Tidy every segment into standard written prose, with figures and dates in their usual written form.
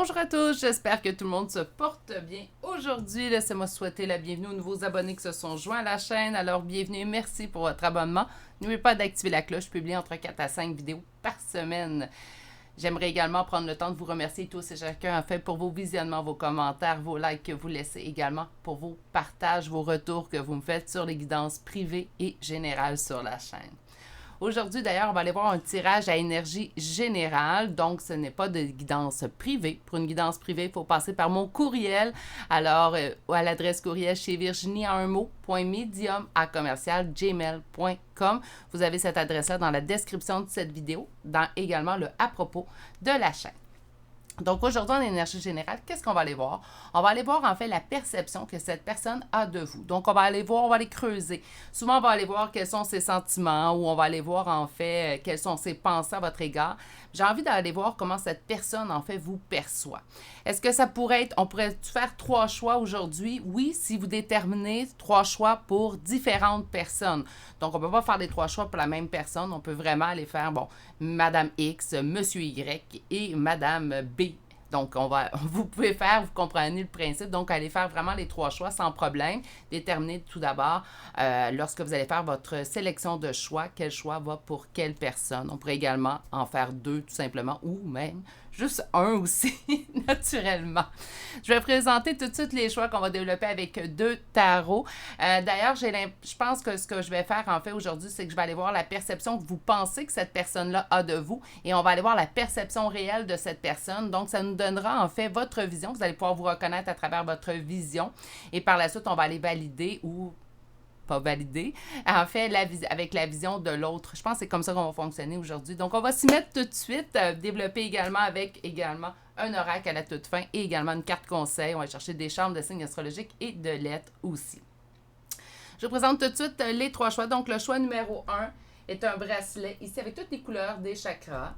Bonjour à tous, j'espère que tout le monde se porte bien. Aujourd'hui, laissez-moi souhaiter la bienvenue aux nouveaux abonnés qui se sont joints à la chaîne. Alors, bienvenue et merci pour votre abonnement. N'oubliez pas d'activer la cloche, je publie entre 4 à 5 vidéos par semaine. J'aimerais également prendre le temps de vous remercier tous et chacun en fait pour vos visionnements, vos commentaires, vos likes que vous laissez également, pour vos partages, vos retours que vous me faites sur les guidances privées et générales sur la chaîne. Aujourd'hui, d'ailleurs, on va aller voir un tirage à énergie générale. Donc, ce n'est pas de guidance privée. Pour une guidance privée, il faut passer par mon courriel. Alors, à l'adresse courriel chez Virginie en un mot, .medium@gmail.com. Vous avez cette adresse-là dans la description de cette vidéo, dans également le à propos de la chaîne. Donc, aujourd'hui, en énergie générale, qu'est-ce qu'on va aller voir? On va aller voir, en fait, la perception que cette personne a de vous. Donc, on va aller voir, on va aller creuser. Souvent, on va aller voir quels sont ses sentiments ou on va aller voir, en fait, quelles sont ses pensées à votre égard. J'ai envie d'aller voir comment cette personne, en fait, vous perçoit. Est-ce que ça pourrait être, on pourrait faire 3 choix aujourd'hui? Oui, si vous déterminez 3 choix pour différentes personnes. Donc, on ne peut pas faire les 3 choix pour la même personne. On peut vraiment aller faire, bon, Madame X, Monsieur Y et Madame B. Donc, vous pouvez faire, vous comprenez le principe, donc allez faire vraiment les 3 choix sans problème. Déterminez tout d'abord, lorsque vous allez faire votre sélection de choix, quel choix va pour quelle personne. On pourrait également en faire 2 tout simplement, ou même juste un aussi, naturellement. Je vais présenter tout de suite les choix qu'on va développer avec 2 tarots. D'ailleurs, je pense que ce que je vais faire en fait aujourd'hui, c'est que je vais aller voir la perception que vous pensez que cette personne-là a de vous et on va aller voir la perception réelle de cette personne. Donc, ça nous donnera en fait votre vision. Vous allez pouvoir vous reconnaître à travers votre vision et par la suite, on va aller valider ou pas valider, en fait, avec la vision de l'autre. Je pense que c'est comme ça qu'on va fonctionner aujourd'hui. Donc, on va s'y mettre tout de suite, développer également avec un oracle à la toute fin et également une carte conseil. On va chercher des charmes de signes astrologiques et de lettres aussi. Je vous présente tout de suite les 3 choix. Donc, le choix numéro 1 est un bracelet ici avec toutes les couleurs des chakras.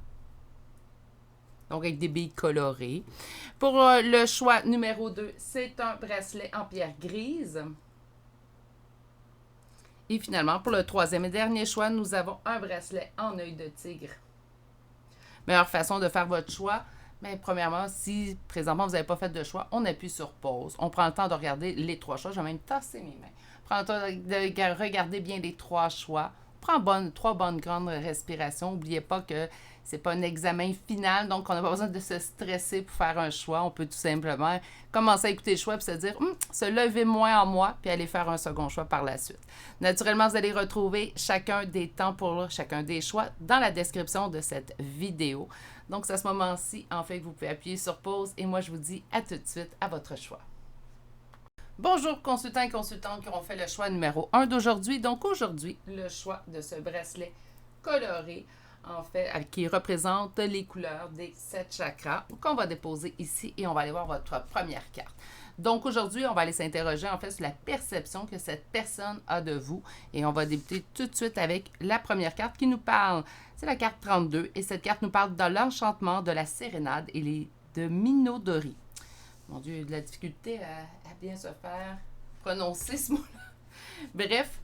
Donc, avec des billes colorées. Pour le choix numéro 2, c'est un bracelet en pierre grise. Et finalement, pour le 3e et dernier choix, nous avons un bracelet en œil de tigre. Meilleure façon de faire votre choix, mais premièrement, si présentement vous n'avez pas fait de choix, on appuie sur pause. On prend le temps de regarder les 3 choix. Je vais même tasser mes mains. Prends le temps de regarder bien les 3 choix. Prends 3 bonnes grandes respirations. N'oubliez pas que ce n'est pas un examen final, donc on n'a pas besoin de se stresser pour faire un choix. On peut tout simplement commencer à écouter le choix et se dire se lever moins en moi, puis aller faire un second choix par la suite. Naturellement, vous allez retrouver chacun des temps pour chacun des choix dans la description de cette vidéo. Donc, c'est à ce moment-ci, en fait, que vous pouvez appuyer sur pause et moi, je vous dis à tout de suite à votre choix. Bonjour consultants et consultantes qui ont fait le choix numéro 1 d'aujourd'hui. Donc aujourd'hui, le choix de ce bracelet coloré, en fait, qui représente les couleurs des 7 chakras qu'on va déposer ici et on va aller voir votre première carte. Donc aujourd'hui, on va aller s'interroger en fait sur la perception que cette personne a de vous et on va débuter tout de suite avec la première carte qui nous parle. C'est la carte 32 et cette carte nous parle de l'enchantement, de la sérénade et de Minodori. Mon Dieu, il y a de la difficulté à bien se faire prononcer ce mot-là. Bref,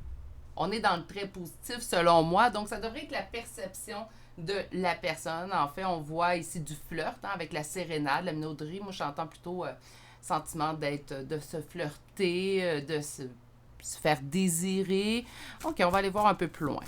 on est dans le très positif selon moi. Donc, ça devrait être la perception de la personne. En fait, on voit ici du flirt avec la sérénade, la minauderie. Moi, j'entends plutôt sentiment de se flirter, de se faire désirer. OK, on va aller voir un peu plus loin.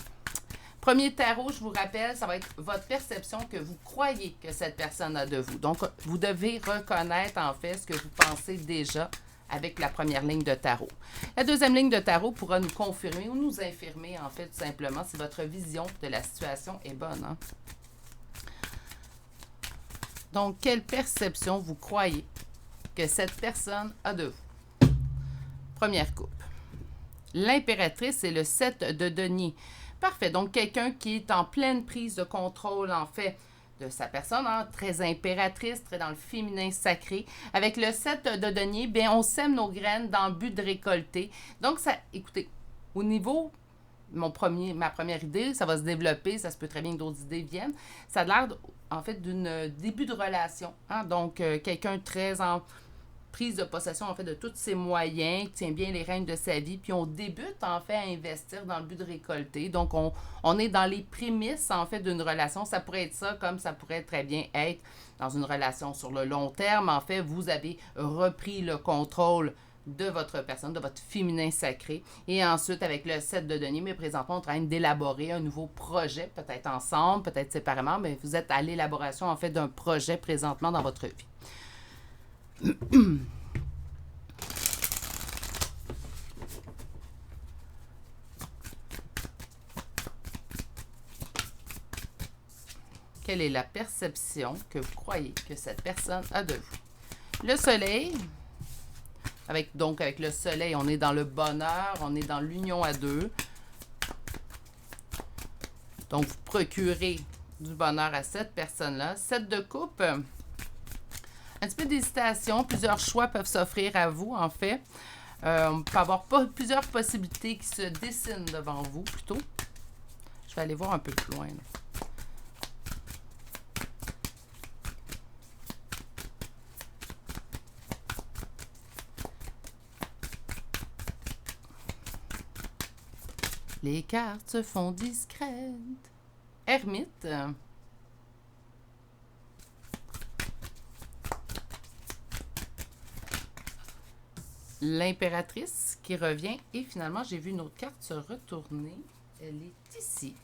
Premier tarot, je vous rappelle, ça va être votre perception que vous croyez que cette personne a de vous. Donc, vous devez reconnaître en fait ce que vous pensez déjà avec la première ligne de tarot. La deuxième ligne de tarot pourra nous confirmer ou nous infirmer en fait tout simplement si votre vision de la situation est bonne. Hein? Donc, quelle perception vous croyez que cette personne a de vous? Première coupe. L'impératrice et le 7 de denier. Parfait. Donc, quelqu'un qui est en pleine prise de contrôle, en fait, de sa personne, hein, très impératrice, très dans le féminin sacré. Avec le 7 de denier, bien, on sème nos graines dans le but de récolter. Donc, ça, écoutez, au niveau, ma première idée, ça va se développer, ça se peut très bien que d'autres idées viennent. Ça a l'air, en fait, d'un début de relation. Hein, donc, quelqu'un prise de possession, en fait, de tous ses moyens, qui tient bien les rênes de sa vie, puis on débute, en fait, à investir dans le but de récolter. Donc, on est dans les prémices, en fait, d'une relation. Ça pourrait être ça, comme ça pourrait très bien être dans une relation sur le long terme. En fait, vous avez repris le contrôle de votre personne, de votre féminin sacré. Et ensuite, avec le 7 de denier, mais présentement, on est en train d'élaborer un nouveau projet, peut-être ensemble, peut-être séparément, mais vous êtes à l'élaboration, en fait, d'un projet présentement dans votre vie. Quelle est la perception que vous croyez que cette personne a de vous? Le soleil, avec le soleil, on est dans le bonheur, on est dans l'union à deux. Donc, vous procurez du bonheur à cette personne-là. 7 de coupe, un petit peu d'hésitation, plusieurs choix peuvent s'offrir à vous, en fait. On peut avoir plusieurs possibilités qui se dessinent devant vous, plutôt. Je vais aller voir un peu plus loin, là. Les cartes se font discrètes. Ermite. L'impératrice qui revient. Et finalement, j'ai vu une autre carte se retourner. Elle est ici.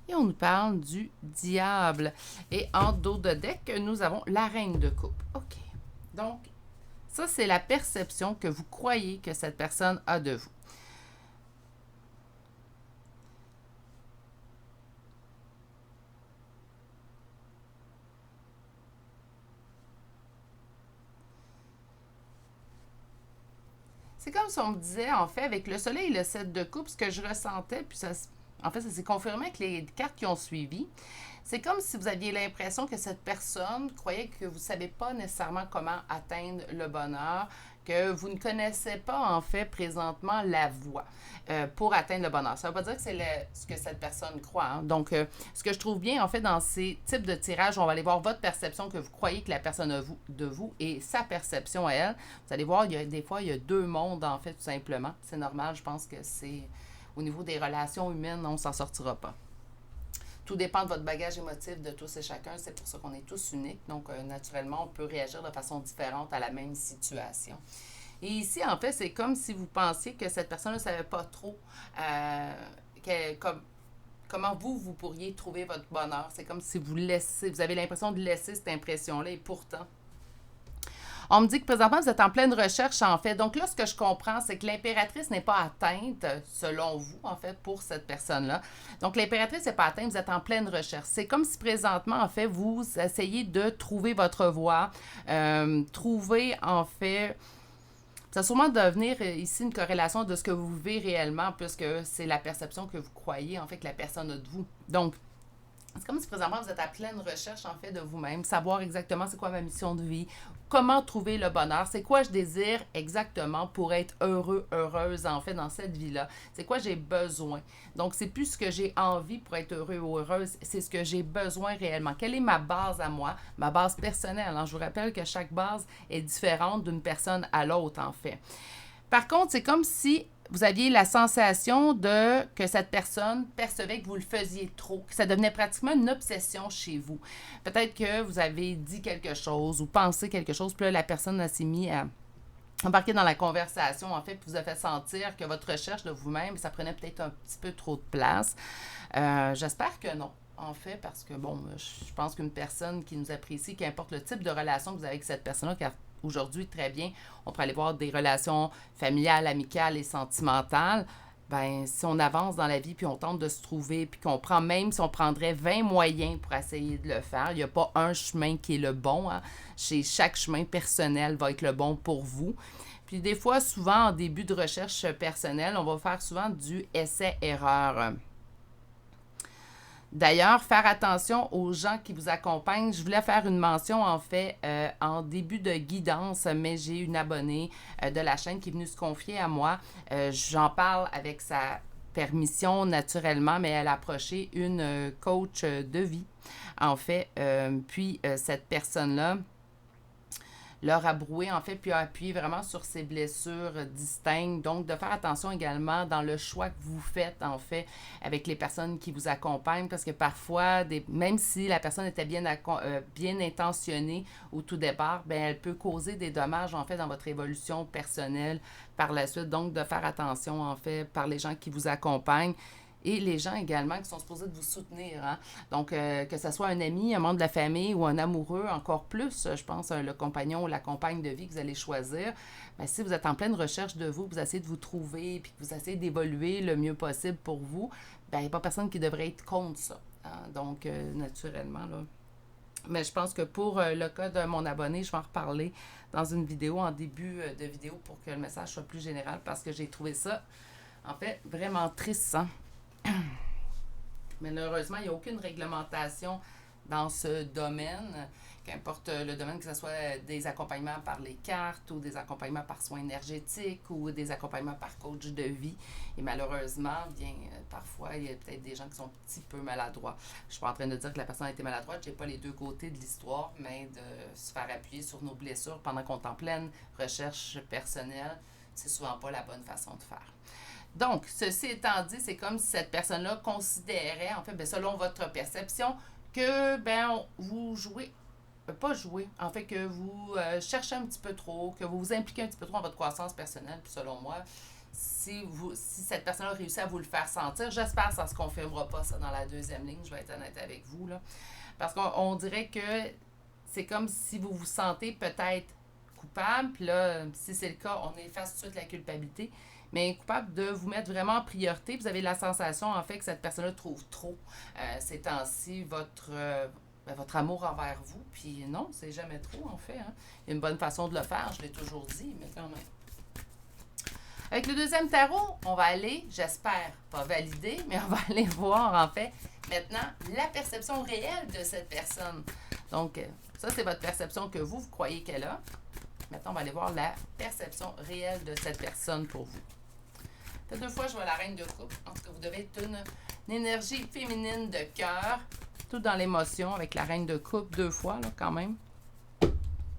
Et on nous parle du diable. Et en dos de deck, nous avons la reine de coupe. OK. Donc, ça, c'est la perception que vous croyez que cette personne a de vous. C'est comme si on me disait, en fait, avec le soleil et le 7 de coupe, ce que je ressentais, puis ça, en fait, ça s'est confirmé avec les cartes qui ont suivi. C'est comme si vous aviez l'impression que cette personne croyait que vous ne savez pas nécessairement comment atteindre le bonheur, que vous ne connaissez pas, en fait, présentement, la voie pour atteindre le bonheur. Ça ne veut pas dire que c'est ce que cette personne croit. Hein. Donc, ce que je trouve bien, en fait, dans ces types de tirages, on va aller voir votre perception que vous croyez que la personne a de vous et sa perception à elle. Vous allez voir, des fois, il y a deux mondes, en fait, tout simplement. C'est normal, je pense que c'est au niveau des relations humaines, on ne s'en sortira pas. Tout dépend de votre bagage émotif de tous et chacun. C'est pour ça qu'on est tous uniques. Donc, naturellement, on peut réagir de façon différente à la même situation. Et ici, en fait, c'est comme si vous pensiez que cette personne ne savait pas trop comment vous pourriez trouver votre bonheur. C'est comme si vous avez l'impression de laisser cette impression-là. Et pourtant, on me dit que présentement, vous êtes en pleine recherche, en fait. Donc là, ce que je comprends, c'est que l'impératrice n'est pas atteinte, selon vous, en fait, pour cette personne-là. Donc, l'impératrice n'est pas atteinte, vous êtes en pleine recherche. C'est comme si présentement, en fait, vous essayez de trouver votre voie, trouver, en fait... Ça va sûrement devenir ici une corrélation de ce que vous vivez réellement, puisque c'est la perception que vous croyez, en fait, que la personne a de vous. Donc, c'est comme si présentement vous êtes à pleine recherche en fait de vous-même, savoir exactement c'est quoi ma mission de vie, comment trouver le bonheur, c'est quoi je désire exactement pour être heureux, heureuse en fait dans cette vie-là, c'est quoi j'ai besoin. Donc c'est plus ce que j'ai envie pour être heureux ou heureuse, c'est ce que j'ai besoin réellement. Quelle est ma base à moi, ma base personnelle. Hein? Je vous rappelle que chaque base est différente d'une personne à l'autre en fait. Par contre, c'est comme si vous aviez la sensation que cette personne percevait que vous le faisiez trop, que ça devenait pratiquement une obsession chez vous. Peut-être que vous avez dit quelque chose ou pensé quelque chose, puis là, la personne s'est mise à embarquer dans la conversation, en fait, puis vous a fait sentir que votre recherche de vous-même, ça prenait peut-être un petit peu trop de place. J'espère que non. En fait, parce que, bon, je pense qu'une personne qui nous apprécie, qu'importe le type de relation que vous avez avec cette personne-là, car aujourd'hui, très bien, on peut aller voir des relations familiales, amicales et sentimentales. Ben, si on avance dans la vie, puis on tente de se trouver, puis qu'on prend, même si on prendrait 20 moyens pour essayer de le faire, il n'y a pas un chemin qui est le bon. Hein. Chaque chemin personnel va être le bon pour vous. Puis des fois, souvent, en début de recherche personnelle, on va faire souvent du essai-erreur. D'ailleurs, faire attention aux gens qui vous accompagnent. Je voulais faire une mention, en fait, en début de guidance, mais j'ai une abonnée de la chaîne qui est venue se confier à moi. J'en parle avec sa permission naturellement, mais elle a approché une coach de vie, en fait. Puis, cette personne-là, leur abrouer, en fait, puis appuyer vraiment sur ces blessures distinctes. Donc, de faire attention également dans le choix que vous faites, en fait, avec les personnes qui vous accompagnent, parce que parfois, même si la personne était bien intentionnée au tout départ, ben, elle peut causer des dommages, en fait, dans votre évolution personnelle par la suite. Donc, de faire attention, en fait, par les gens qui vous accompagnent et les gens également qui sont supposés de vous soutenir. Hein? Donc, que ce soit un ami, un membre de la famille ou un amoureux, encore plus, je pense, le compagnon ou la compagne de vie que vous allez choisir, bien, si vous êtes en pleine recherche de vous, vous essayez de vous trouver, puis que vous essayez d'évoluer le mieux possible pour vous, bien, il n'y a pas personne qui devrait être contre ça. Hein? Donc, naturellement, là. Mais je pense que pour le cas de mon abonné, je vais en reparler dans une vidéo, en début de vidéo, pour que le message soit plus général, parce que j'ai trouvé ça, en fait, vraiment triste. Hein? Malheureusement, il n'y a aucune réglementation dans ce domaine, qu'importe le domaine, que ce soit des accompagnements par les cartes ou des accompagnements par soins énergétiques ou des accompagnements par coach de vie. Et malheureusement, bien, parfois, il y a peut-être des gens qui sont un petit peu maladroits. Je ne suis pas en train de dire que la personne a été maladroite, je n'ai pas les deux côtés de l'histoire, mais de se faire appuyer sur nos blessures pendant qu'on est en pleine recherche personnelle, c'est souvent pas la bonne façon de faire. Donc, ceci étant dit, c'est comme si cette personne-là considérait, en fait, bien, selon votre perception, que ben, vous jouez, pas jouer, en fait, que vous cherchez un petit peu trop, que vous vous impliquez un petit peu trop dans votre croissance personnelle. Puis selon moi, si cette personne-là réussit à vous le faire sentir, j'espère que ça ne se confirmera pas, ça, dans la deuxième ligne, je vais être honnête avec vous, là. Parce qu'on dirait que c'est comme si vous vous sentez peut-être coupable, puis là, si c'est le cas, on efface tout de suite la culpabilité, mais coupable de vous mettre vraiment en priorité. Vous avez la sensation, en fait, que cette personne-là trouve trop ces temps-ci votre amour envers vous. Puis non, c'est jamais trop, en fait. Hein. Il y a une bonne façon de le faire, je l'ai toujours dit, mais quand même. Avec le deuxième tarot, on va aller, j'espère, pas valider, mais on va aller voir, en fait, maintenant, la perception réelle de cette personne. Donc, ça, c'est votre perception que vous croyez qu'elle a. Maintenant, on va aller voir la perception réelle de cette personne pour vous. Fait deux fois, je vois la reine de coupe. En tout cas, vous devez être une énergie féminine de cœur, tout dans l'émotion, avec la reine de coupe deux fois, là, quand même.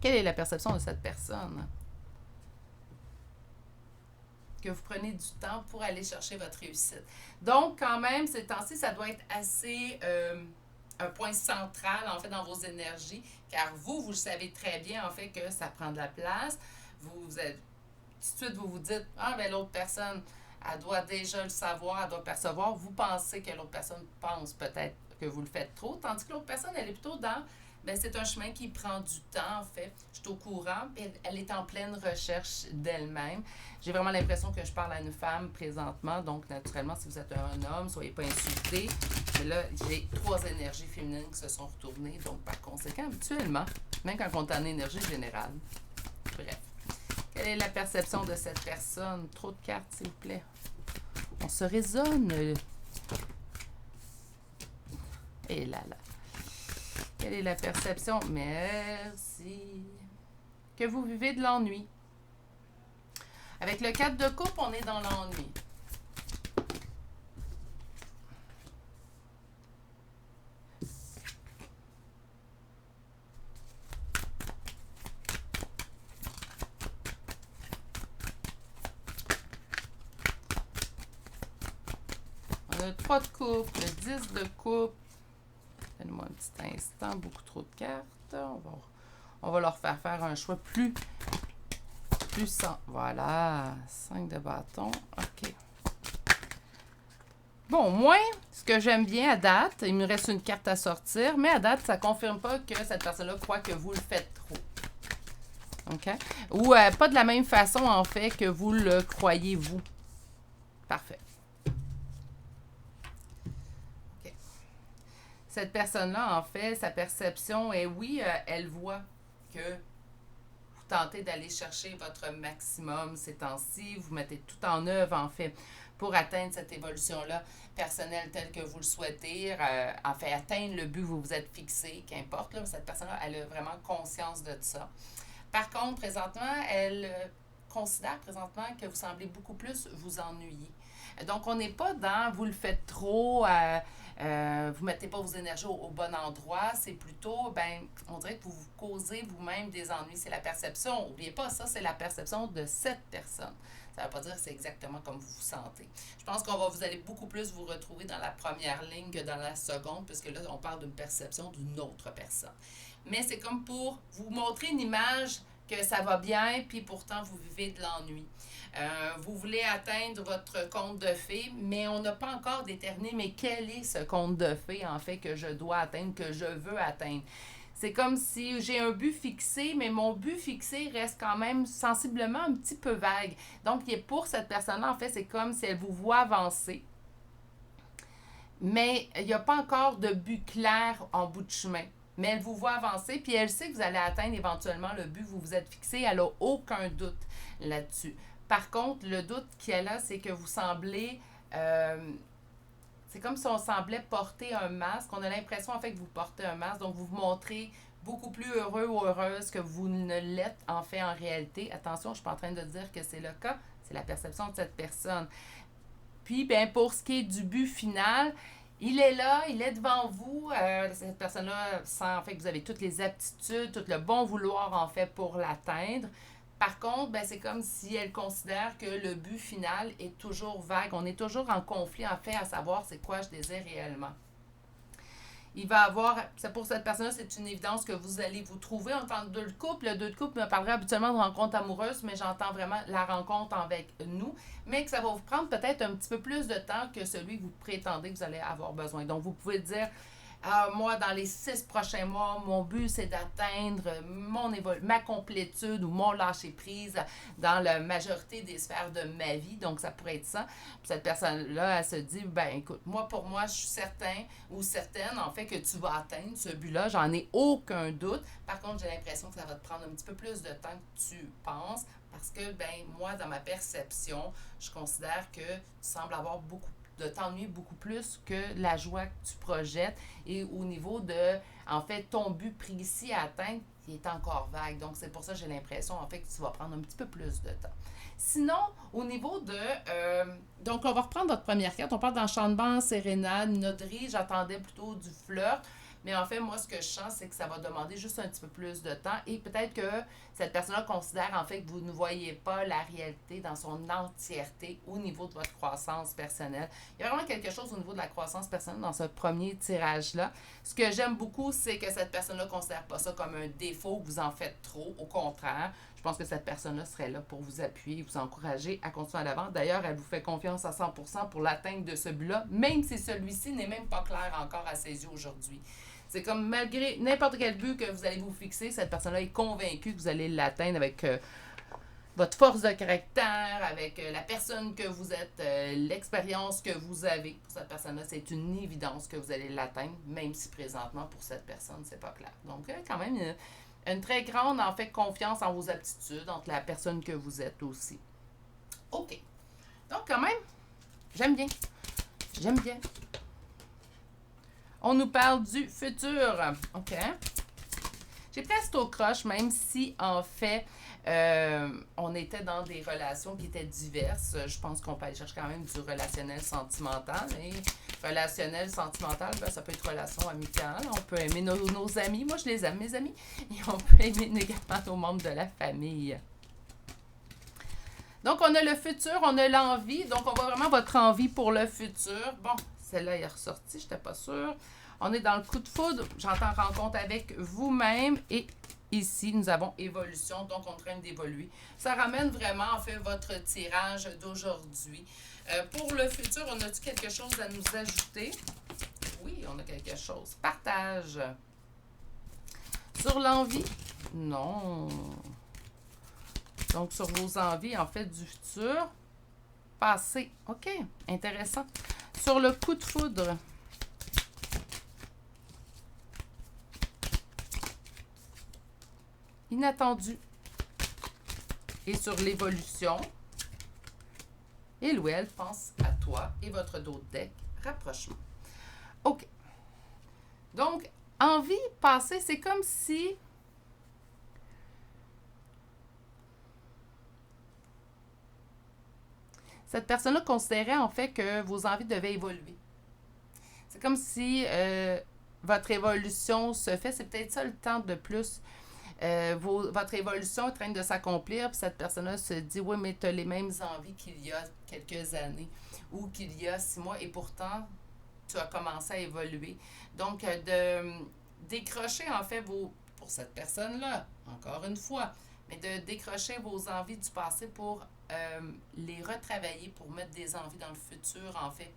Quelle est la perception de cette personne? Que vous prenez du temps pour aller chercher votre réussite. Donc, quand même, ces temps-ci, ça doit être assez un point central, en fait, dans vos énergies, car vous le savez très bien, en fait, que ça prend de la place. Vous êtes, tout de suite, vous vous dites, ah, ben l'autre personne, elle doit déjà le savoir, elle doit percevoir. Vous pensez que l'autre personne pense peut-être que vous le faites trop, tandis que l'autre personne, elle est plutôt dans, ben c'est un chemin qui prend du temps, en fait. Je suis au courant, puis elle est en pleine recherche d'elle-même. J'ai vraiment l'impression que je parle à une femme présentement, donc naturellement, si vous êtes un homme, soyez pas insultés. Mais là, j'ai trois énergies féminines qui se sont retournées, donc par conséquent, habituellement, même quand on est en énergie générale. Bref. Quelle est la perception de cette personne? Trop de cartes, s'il vous plaît. On se raisonne. Et là, là. Quelle est la perception? Merci. Que vous vivez de l'ennui. Avec le 4 de coupe, on est dans l'ennui. On a le 3 de coupe, le 10 de coupe. Donnez-moi un petit instant, beaucoup trop de cartes. On va leur faire un choix plus sans. Voilà, 5 de bâton. OK. Bon, moi, ce que j'aime bien à date, il me reste une carte à sortir, mais à date, ça ne confirme pas que cette personne-là croit que vous le faites trop. OK? Ou pas de la même façon, en fait, que vous le croyez, vous. Parfait. OK. Cette personne-là, en fait, sa perception est, oui, elle voit que vous tentez d'aller chercher votre maximum ces temps-ci, vous mettez tout en œuvre, en fait, pour atteindre cette évolution-là personnelle telle que vous le souhaitez, en fait, atteindre le but que vous vous êtes fixé, qu'importe, là, cette personne-là, elle a vraiment conscience de ça. Par contre, présentement, elle considère présentement que vous semblez beaucoup plus vous ennuyer. Donc, on n'est pas dans « vous le faites trop vous ne mettez pas vos énergies au bon endroit. C'est plutôt, ben, on dirait que vous vous causez vous-même des ennuis. C'est la perception. N'oubliez pas, ça, c'est la perception de cette personne. Ça ne veut pas dire que c'est exactement comme vous vous sentez. Je pense vous allez beaucoup plus vous retrouver dans la première ligne que dans la seconde, puisque là, on parle d'une perception d'une autre personne. Mais c'est comme pour vous montrer une image que ça va bien, puis pourtant vous vivez de l'ennui. Vous voulez atteindre votre compte de fées, mais on n'a pas encore déterminé, mais quel est ce compte de fées, en fait, que je dois atteindre, que je veux atteindre. C'est comme si j'ai un but fixé, mais mon but fixé reste quand même sensiblement un petit peu vague. Donc, pour cette personne-là, en fait, c'est comme si elle vous voit avancer, mais il n'y a pas encore de but clair en bout de chemin. Mais elle vous voit avancer, puis elle sait que vous allez atteindre éventuellement le but que vous vous êtes fixé. Elle n'a aucun doute là-dessus. Par contre, le doute qu'elle a, c'est que vous semblez... c'est comme si on semblait porter un masque. On a l'impression, en fait, que vous portez un masque. Donc, vous vous montrez beaucoup plus heureux ou heureuse que vous ne l'êtes, en fait, en réalité. Attention, je ne suis pas en train de dire que c'est le cas. C'est la perception de cette personne. Puis, ben, pour ce qui est du but final, il est là, il est devant vous. Cette personne-là sent en fait que vous avez toutes les aptitudes, tout le bon vouloir en fait pour l'atteindre. Par contre, ben, c'est comme si elle considère que le but final est toujours vague. On est toujours en conflit en fait à savoir c'est quoi je désire réellement. Il va avoir, c'est pour cette personne-là, c'est une évidence que vous allez vous trouver en tant que deux de couple. Le deux de couple me parlerait habituellement de rencontre amoureuse, mais j'entends vraiment la rencontre avec nous, mais que ça va vous prendre peut-être un petit peu plus de temps que celui que vous prétendez que vous allez avoir besoin. Donc, vous pouvez dire, moi, dans les 6 prochains mois, mon but, c'est d'atteindre ma complétude ou mon lâcher-prise dans la majorité des sphères de ma vie. Donc, ça pourrait être ça. Puis cette personne-là, elle se dit, ben écoute, pour moi, je suis certain ou certaine, en fait, que tu vas atteindre ce but-là. J'en ai aucun doute. Par contre, j'ai l'impression que ça va te prendre un petit peu plus de temps que tu penses parce que, ben moi, dans ma perception, je considère que tu sembles avoir de t'ennuyer beaucoup plus que la joie que tu projettes et au niveau de, en fait, ton but précis à atteindre, il est encore vague. Donc, c'est pour ça que j'ai l'impression, en fait, que tu vas prendre un petit peu plus de temps. Sinon, au niveau de... donc, on va reprendre notre première carte. On parle d'enchantement, sérénade, noderie. J'attendais plutôt du flirt. Mais en fait, moi, ce que je sens, c'est que ça va demander juste un petit peu plus de temps. Et peut-être que cette personne-là considère, en fait, que vous ne voyez pas la réalité dans son entièreté au niveau de votre croissance personnelle. Il y a vraiment quelque chose au niveau de la croissance personnelle dans ce premier tirage-là. Ce que j'aime beaucoup, c'est que cette personne-là ne considère pas ça comme un défaut, que vous en faites trop. Au contraire, je pense que cette personne-là serait là pour vous appuyer, vous encourager à continuer à l'avant. D'ailleurs, elle vous fait confiance à 100% pour l'atteinte de ce but-là, même si celui-ci n'est même pas clair encore à ses yeux aujourd'hui. C'est comme malgré n'importe quel but que vous allez vous fixer, cette personne-là est convaincue que vous allez l'atteindre avec votre force de caractère, avec la personne que vous êtes, l'expérience que vous avez. Pour cette personne-là, c'est une évidence que vous allez l'atteindre, même si présentement, pour cette personne, c'est pas clair. Donc, quand même, une très grande, en fait, confiance en vos aptitudes, entre la personne que vous êtes aussi. OK. Donc, quand même, j'aime bien. J'aime bien. On nous parle du futur. OK. J'ai presque au croche, même si, en fait, on était dans des relations qui étaient diverses. Je pense qu'on peut aller chercher quand même du relationnel sentimental. Et relationnel sentimental, ben, ça peut être relation amicale. On peut aimer nos amis. Moi, je les aime, mes amis. Et on peut aimer également nos membres de la famille. Donc, on a le futur, on a l'envie. Donc, on voit vraiment votre envie pour le futur. Bon, celle-là est ressortie, je n'étais pas sûre. On est dans le coup de foudre. J'entends rencontre avec vous-même. Et ici, nous avons évolution. Donc, on est en train d'évoluer. Ça ramène vraiment, en fait, votre tirage d'aujourd'hui. Pour le futur, on a-tu quelque chose à nous ajouter? Oui, on a quelque chose. Partage. Sur l'envie? Non. Donc, sur vos envies, en fait, du futur. Passé. OK, intéressant. Sur le coup de foudre. Inattendu. Et sur l'évolution. Il ou elle pense à toi et votre dos de deck. Rapprochement. OK. Donc, envie, passé, c'est comme si... cette personne-là considérait en fait que vos envies devaient évoluer. C'est comme si votre évolution se fait. C'est peut-être ça le temps de plus. Votre évolution est en train de s'accomplir, puis cette personne-là se dit oui, mais tu as les mêmes envies qu'il y a quelques années ou qu'il y a 6 mois, et pourtant, tu as commencé à évoluer. Donc, de décrocher en fait pour cette personne-là, encore une fois, mais de décrocher vos envies du passé pour les retravailler, pour mettre des envies dans le futur, en fait.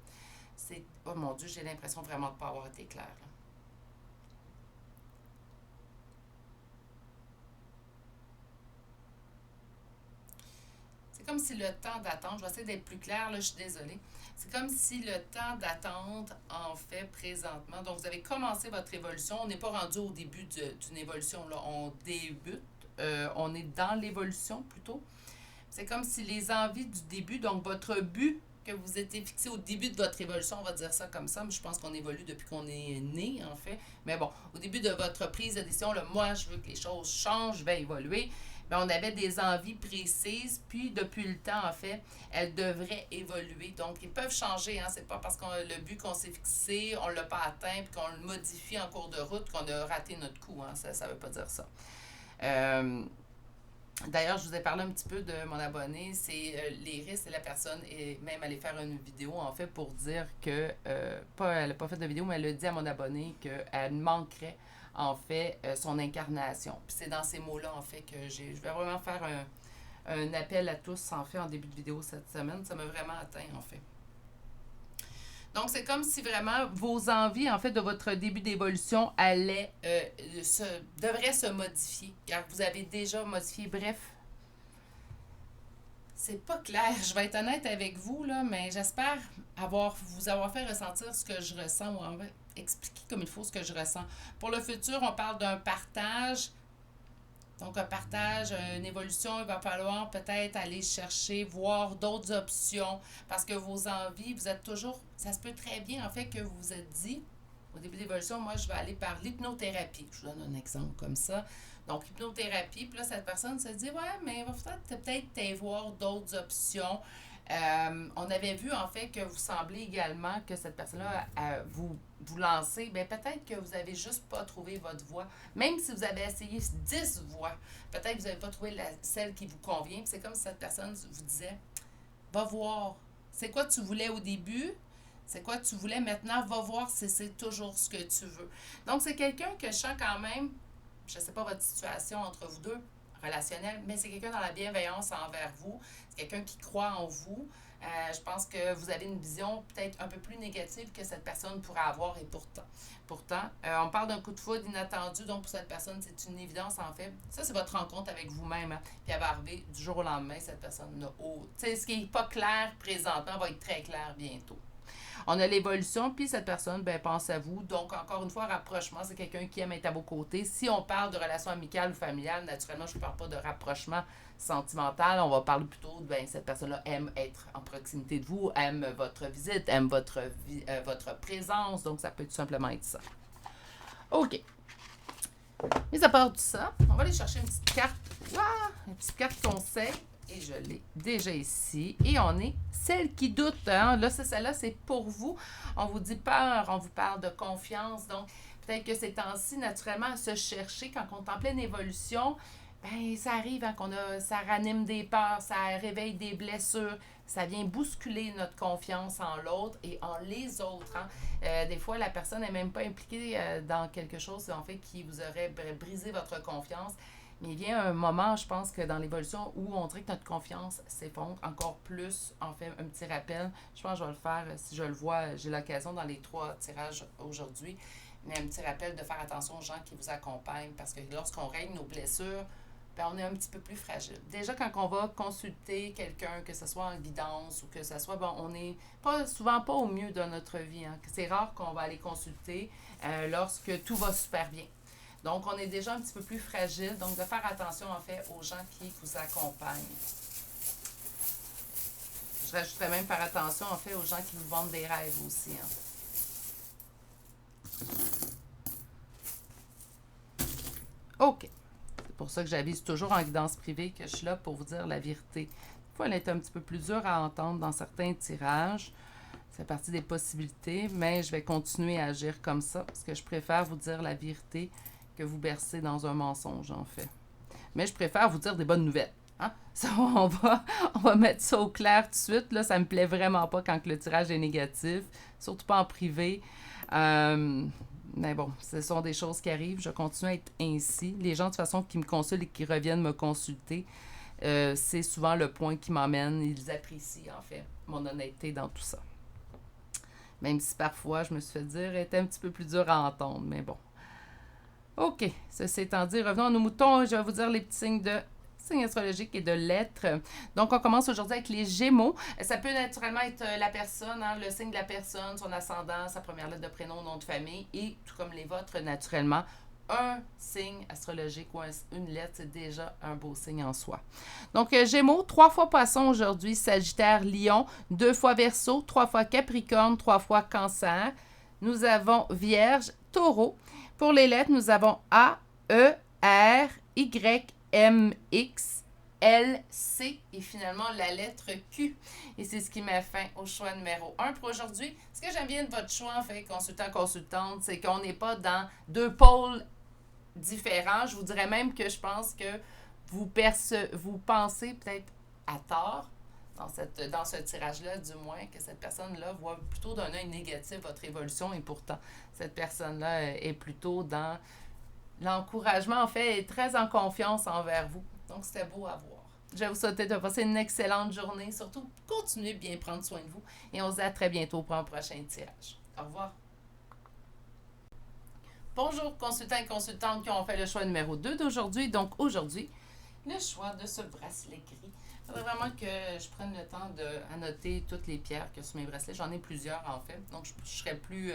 C'est, oh mon Dieu, j'ai l'impression vraiment de ne pas avoir été claire, là. C'est comme si le temps d'attente, je vais essayer d'être plus claire, là, je suis désolée. C'est comme si le temps d'attente, en fait, présentement, donc vous avez commencé votre évolution, on n'est pas rendu au début d'une évolution, là, on débute, on est dans l'évolution plutôt. C'est comme si les envies du début, donc votre but que vous étiez fixé au début de votre évolution, on va dire ça comme ça, mais je pense qu'on évolue depuis qu'on est né, en fait. Mais bon, au début de votre prise de décision, là, moi, je veux que les choses changent, je vais évoluer. Mais on avait des envies précises, puis depuis le temps, en fait, elles devraient évoluer. Donc, ils peuvent changer, hein. C'est pas parce que le but qu'on s'est fixé, on ne l'a pas atteint, puis qu'on le modifie en cours de route qu'on a raté notre coup, hein. Ça ne veut pas dire ça. Euh, D'ailleurs, je vous ai parlé un petit peu de mon abonné. C'est l'Iris et la personne est même allée faire une vidéo, en fait, pour dire que, elle n'a pas fait de vidéo, mais elle a dit à mon abonné qu'elle manquerait, en fait, son incarnation. Puis c'est dans ces mots-là, en fait, que je vais vraiment faire un appel à tous, en fait, en début de vidéo cette semaine. Ça m'a vraiment atteint, en fait. Donc, c'est comme si vraiment vos envies, en fait, de votre début d'évolution devraient se modifier, car vous avez déjà modifié. Bref, c'est pas clair. Je vais être honnête avec vous, là, mais j'espère vous avoir fait ressentir ce que je ressens ou expliquer comme il faut ce que je ressens. Pour le futur, on parle d'un partage. Donc, un partage, une évolution, il va falloir peut-être aller chercher, voir d'autres options, parce que vos envies, vous êtes toujours, ça se peut très bien, en fait, que vous vous êtes dit, au début de l'évolution, moi, je vais aller par l'hypnothérapie. Je vous donne un exemple comme ça. Donc, hypnothérapie, puis là, cette personne se dit, ouais, mais il va falloir peut-être voir d'autres options. On avait vu, en fait, que vous semblez également que cette personne-là, vous lancez, bien peut-être que vous n'avez juste pas trouvé votre voie. Même si vous avez essayé 10 voies, peut-être que vous n'avez pas trouvé celle qui vous convient. Puis c'est comme si cette personne vous disait, va voir. C'est quoi tu voulais au début? C'est quoi tu voulais maintenant? Va voir si c'est toujours ce que tu veux. Donc, c'est quelqu'un que je sens quand même, je ne sais pas votre situation entre vous deux, relationnelle, mais c'est quelqu'un dans la bienveillance envers vous. C'est quelqu'un qui croit en vous. Je pense que vous avez une vision peut-être un peu plus négative que cette personne pourrait avoir, et pourtant, on parle d'un coup de foudre inattendu, donc pour cette personne, c'est une évidence en fait. Ça, c'est votre rencontre avec vous-même, hein. Puis elle va arriver du jour au lendemain, cette personne n'a tu sais, ce qui n'est pas clair présentement va être très clair bientôt. On a l'évolution, puis cette personne, ben, pense à vous. Donc, encore une fois, rapprochement, c'est quelqu'un qui aime être à vos côtés. Si on parle de relations amicales ou familiales, naturellement, je ne parle pas de rapprochement sentimental. On va parler plutôt de, ben, cette personne-là aime être en proximité de vous, aime votre visite, aime votre présence. Donc, ça peut tout simplement être ça. OK. Mais à part tout ça, on va aller chercher une petite carte. Wow! Une petite carte conseil. Et je l'ai déjà ici. Et on est celle qui doute. Hein? Là, c'est celle-là, c'est pour vous. On vous dit peur, on vous parle de confiance. Donc, peut-être que ces temps-ci, naturellement, à se chercher, quand on est en pleine évolution, ben, ça arrive, hein, ça ranime des peurs, ça réveille des blessures, ça vient bousculer notre confiance en l'autre et en les autres. Hein. Des fois, la personne n'est même pas impliquée dans quelque chose, en fait, qui vous aurait brisé votre confiance. Mais il vient un moment, je pense, que dans l'évolution où on dirait que notre confiance s'effondre encore plus. En fait, un petit rappel. Je pense que je vais le faire si je le vois. J'ai l'occasion dans les 3 tirages aujourd'hui. Mais un petit rappel de faire attention aux gens qui vous accompagnent. Parce que lorsqu'on règle nos blessures, ben on est un petit peu plus fragile. Déjà, quand on va consulter quelqu'un, que ce soit en guidance ou que ce soit, bon, on n'est souvent pas au mieux de notre vie. Hein. C'est rare qu'on va aller consulter lorsque tout va super bien. Donc, on est déjà un petit peu plus fragile. Donc, de faire attention, en fait, aux gens qui vous accompagnent. Je rajouterais même faire attention, en fait, aux gens qui vous vendent des rêves aussi. Hein. OK. C'est pour ça que j'avise toujours en guidance privée que je suis là pour vous dire la vérité. Des fois, elle est un petit peu plus dure à entendre dans certains tirages. fait partie des possibilités, mais je vais continuer à agir comme ça parce que je préfère vous dire la vérité que vous bercer dans un mensonge, en fait. Mais je préfère vous dire des bonnes nouvelles. Hein? Ça, on va mettre ça au clair tout de suite. Là, ça me plaît vraiment pas quand le tirage est négatif, surtout pas en privé. Mais bon, ce sont des choses qui arrivent. Je continue à être ainsi. Les gens, de toute façon, qui me consultent et qui reviennent me consulter, c'est souvent le point qui m'emmène. Ils apprécient, en fait, mon honnêteté dans tout ça. Même si parfois, je me suis fait dire, elle était un petit peu plus dur à entendre, mais bon. OK, ceci étant dit, revenons à nos moutons. Je vais vous dire les petits signes astrologiques et de lettres. Donc, on commence aujourd'hui avec les Gémeaux. Ça peut naturellement être la personne, hein, le signe de la personne, son ascendant, sa première lettre de prénom, nom de famille, et tout comme les vôtres, naturellement, un signe astrologique ou une lettre, c'est déjà un beau signe en soi. Donc, Gémeaux, 3 fois Poisson aujourd'hui, Sagittaire, Lion, 2 fois Verseau, 3 fois Capricorne, 3 fois Cancer. Nous avons Vierge, Taureau. Pour les lettres, nous avons A, E, R, Y, M, X, L, C et finalement la lettre Q. Et c'est ce qui met fin au choix numéro 1 pour aujourd'hui. Ce que j'aime bien de votre choix, en fait, consultant-consultante, c'est qu'on n'est pas dans deux pôles différents. Je vous dirais même que je pense que vous pensez peut-être à tort dans ce tirage-là, du moins, que cette personne-là voit plutôt d'un œil négatif votre évolution et pourtant, cette personne-là est plutôt dans l'encouragement, en fait, est très en confiance envers vous. Donc, c'était beau à voir. Je vais vous souhaiter de passer une excellente journée. Surtout, continuez de bien prendre soin de vous et on se dit à très bientôt pour un prochain tirage. Au revoir. Bonjour, consultants et consultantes qui ont fait le choix numéro 2 d'aujourd'hui. Donc, aujourd'hui, le choix de ce bracelet gris. Il faudrait vraiment que je prenne le temps d'annoter toutes les pierres que sur mes bracelets. J'en ai plusieurs, en fait. Donc, je serais plus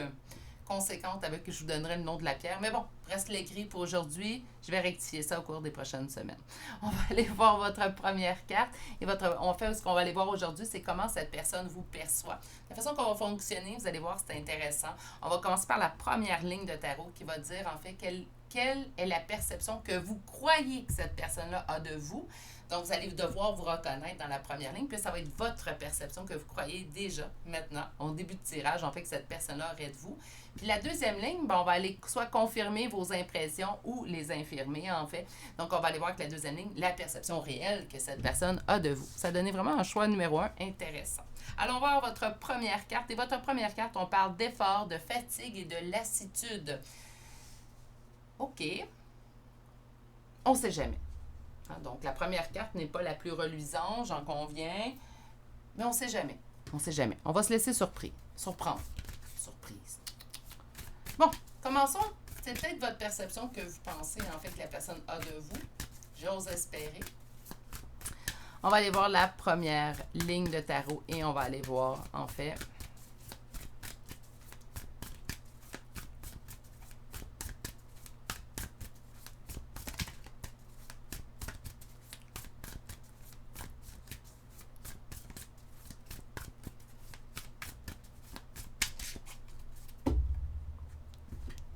conséquente avec que je vous donnerai le nom de la pierre. Mais bon, bracelet gris pour aujourd'hui. Je vais rectifier ça au cours des prochaines semaines. On va aller voir votre première carte. Et ce qu'on va aller voir aujourd'hui, c'est comment cette personne vous perçoit. La façon qu'on va fonctionner, vous allez voir, c'est intéressant. On va commencer par la première ligne de tarot qui va dire, en fait, quelle est la perception que vous croyez que cette personne-là a de vous. Donc, vous allez devoir vous reconnaître dans la première ligne, puis ça va être votre perception que vous croyez déjà, maintenant, au début de tirage, en fait, que cette personne-là aurait de vous. Puis la deuxième ligne, on va aller soit confirmer vos impressions ou les infirmer, en fait. Donc, on va aller voir avec la deuxième ligne la perception réelle que cette personne a de vous. Ça donnait vraiment un choix numéro 1 intéressant. Allons voir votre première carte. Et votre première carte, on parle d'effort, de fatigue et de lassitude. OK. On ne sait jamais. Donc, la première carte n'est pas la plus reluisante, j'en conviens, mais on ne sait jamais. On ne sait jamais. On va se laisser surprendre. Surprise. Bon, commençons. C'est peut-être votre perception que vous pensez, en fait, que la personne a de vous. J'ose espérer. On va aller voir la première ligne de tarot et on va aller voir, en fait,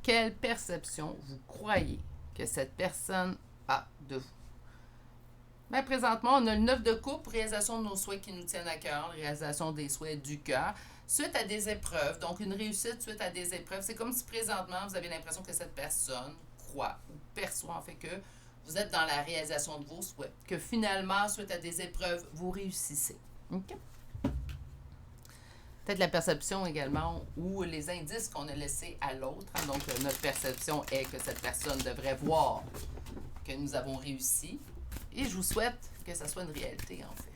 quelle perception vous croyez que cette personne a de vous. Bien, présentement, on a le 9 de coupe, réalisation de nos souhaits qui nous tiennent à cœur, réalisation des souhaits du cœur, suite à des épreuves, donc une réussite suite à des épreuves. C'est comme si présentement, vous avez l'impression que cette personne croit ou perçoit en fait que vous êtes dans la réalisation de vos souhaits, que finalement, suite à des épreuves, vous réussissez. OK? Peut-être la perception également ou les indices qu'on a laissés à l'autre. Hein. Donc, notre perception est que cette personne devrait voir que nous avons réussi. Et je vous souhaite que ça soit une réalité, en fait.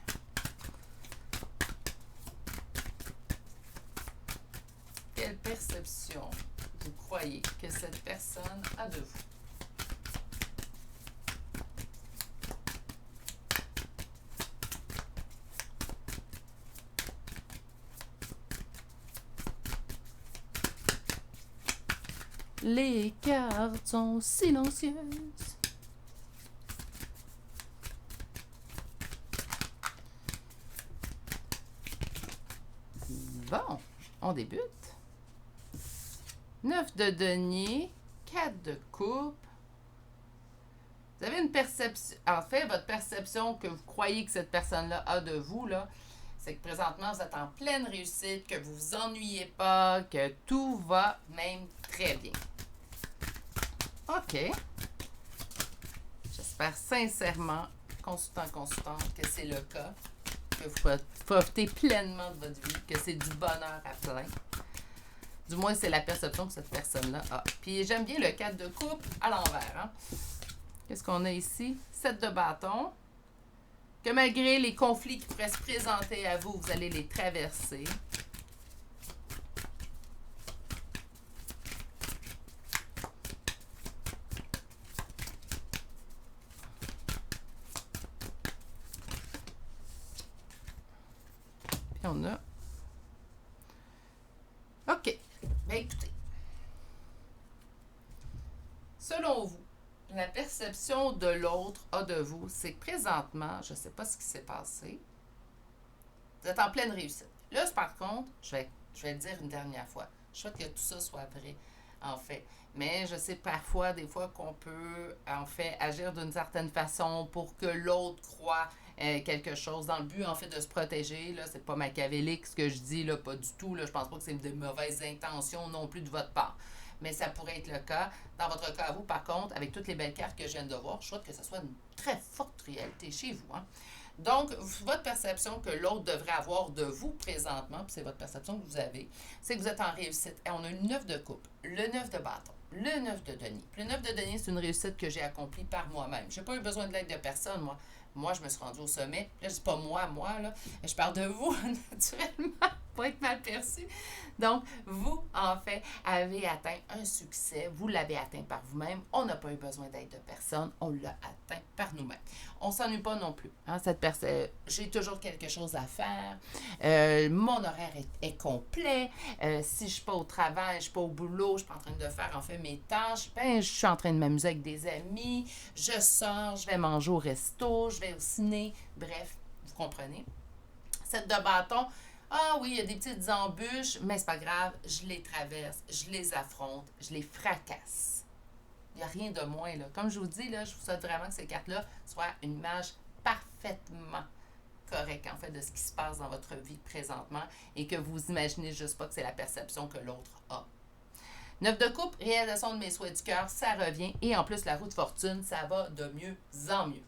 Quelle perception vous croyez que cette personne a de vous? Les cartes sont silencieuses. Bon, on débute. 9 de denier, 4 de coupe. Vous avez une perception, en fait, votre perception que vous croyez que cette personne-là a de vous, là, c'est que présentement, vous êtes en pleine réussite, que vous vous ennuyez pas, que tout va même très bien. OK. J'espère sincèrement, consultante, que c'est le cas, que vous profitez pleinement de votre vie, que c'est du bonheur à plein. Du moins, c'est la perception que cette personne-là a. Puis j'aime bien le 4 de coupe à l'envers. Hein? Qu'est-ce qu'on a ici? 7 de bâton. Que malgré les conflits qui pourraient se présenter à vous, vous allez les traverser. Puis on a... OK. Bien écoutez. Selon vous, la perception de l'autre a de vous, c'est que présentement, je ne sais pas ce qui s'est passé, vous êtes en pleine réussite. Là, par contre, je vais le dire une dernière fois. Je souhaite que tout ça soit vrai, en fait. Mais je sais parfois, des fois, qu'on peut, en fait, agir d'une certaine façon pour que l'autre croie quelque chose dans le but, en fait, de se protéger. Là, c'est pas machiavélique ce que je dis, là, pas du tout. Là, je pense pas que c'est de mauvaises intentions non plus de votre part. Mais ça pourrait être le cas. Dans votre cas à vous, par contre, avec toutes les belles cartes que je viens de voir, je souhaite que ce soit une très forte réalité chez vous. Hein? Donc, votre perception que l'autre devrait avoir de vous présentement, puis c'est votre perception que vous avez, c'est que vous êtes en réussite. Et on a le 9 de coupe, le 9 de bâton, le 9 de denier. Puis le 9 de denier, c'est une réussite que j'ai accomplie par moi-même. Je n'ai pas eu besoin de l'aide de personne, moi. Moi, je me suis rendue au sommet. Là, je dis pas moi, là. Je parle de vous, naturellement, pour être mal perçu. Donc, vous, en fait, avez atteint un succès. Vous l'avez atteint par vous-même. On n'a pas eu besoin d'aide de personne. On l'a atteint par nous-mêmes. On ne s'ennuie pas non plus. Hein, cette personne, j'ai toujours quelque chose à faire. Mon horaire est complet. Si je ne suis pas au travail, je ne suis pas au boulot, je ne suis pas en train de faire, en fait, mes tâches, ben, je suis en train de m'amuser avec des amis. Je sors, je vais manger au resto, je vais au ciné. Bref, vous comprenez. 7 de bâton. Ah oui, il y a des petites embûches, mais c'est pas grave, je les traverse, je les affronte, je les fracasse. Il n'y a rien de moins, là. Comme je vous dis, là, je vous souhaite vraiment que ces cartes-là soient une image parfaitement correcte, en fait, de ce qui se passe dans votre vie présentement et que vous imaginez juste pas que c'est la perception que l'autre a. 9 de coupe, réalisation de mes souhaits du cœur, ça revient. Et en plus, la roue de fortune, ça va de mieux en mieux.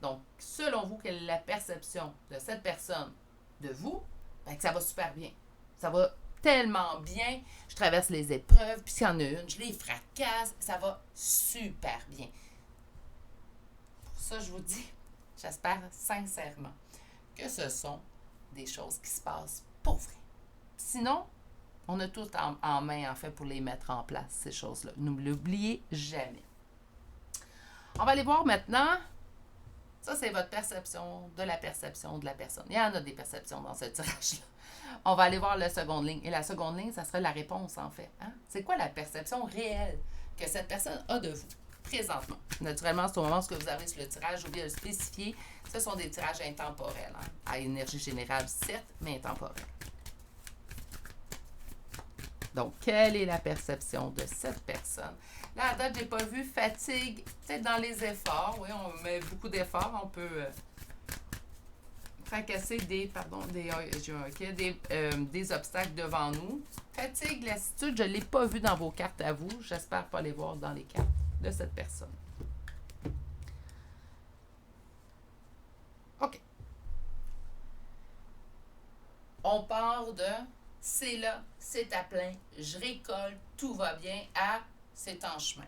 Donc, selon vous, quelle est la perception de cette personne de vous? Ben, que ça va super bien. Ça va tellement bien. Je traverse les épreuves, puis s'il y en a une, je les fracasse. Ça va super bien. Pour ça, je vous dis, j'espère sincèrement que ce sont des choses qui se passent pour vrai. Sinon, on a tout en main, en fait, pour les mettre en place, ces choses-là. Ne l'oubliez jamais. On va aller voir maintenant. Ça, c'est votre perception de la personne. Il y en a des perceptions dans ce tirage-là. On va aller voir la seconde ligne. Et la seconde ligne, ça serait la réponse, en fait. Hein? C'est quoi la perception réelle que cette personne a de vous, présentement? Naturellement, c'est au moment où vous avez sur le tirage, j'ai oublié de le spécifier. Ce sont des tirages intemporels. Hein? À énergie générale, certes, mais intemporels. Donc, quelle est la perception de cette personne? Là, à date, je n'ai pas vu fatigue, peut-être dans les efforts. Oui, on met beaucoup d'efforts. On peut fracasser des obstacles devant nous. Fatigue, lassitude, je ne l'ai pas vu dans vos cartes à vous. J'espère pas les voir dans les cartes de cette personne. OK. On part de c'est là, c'est à plein, je récolte, tout va bien, à c'est en chemin.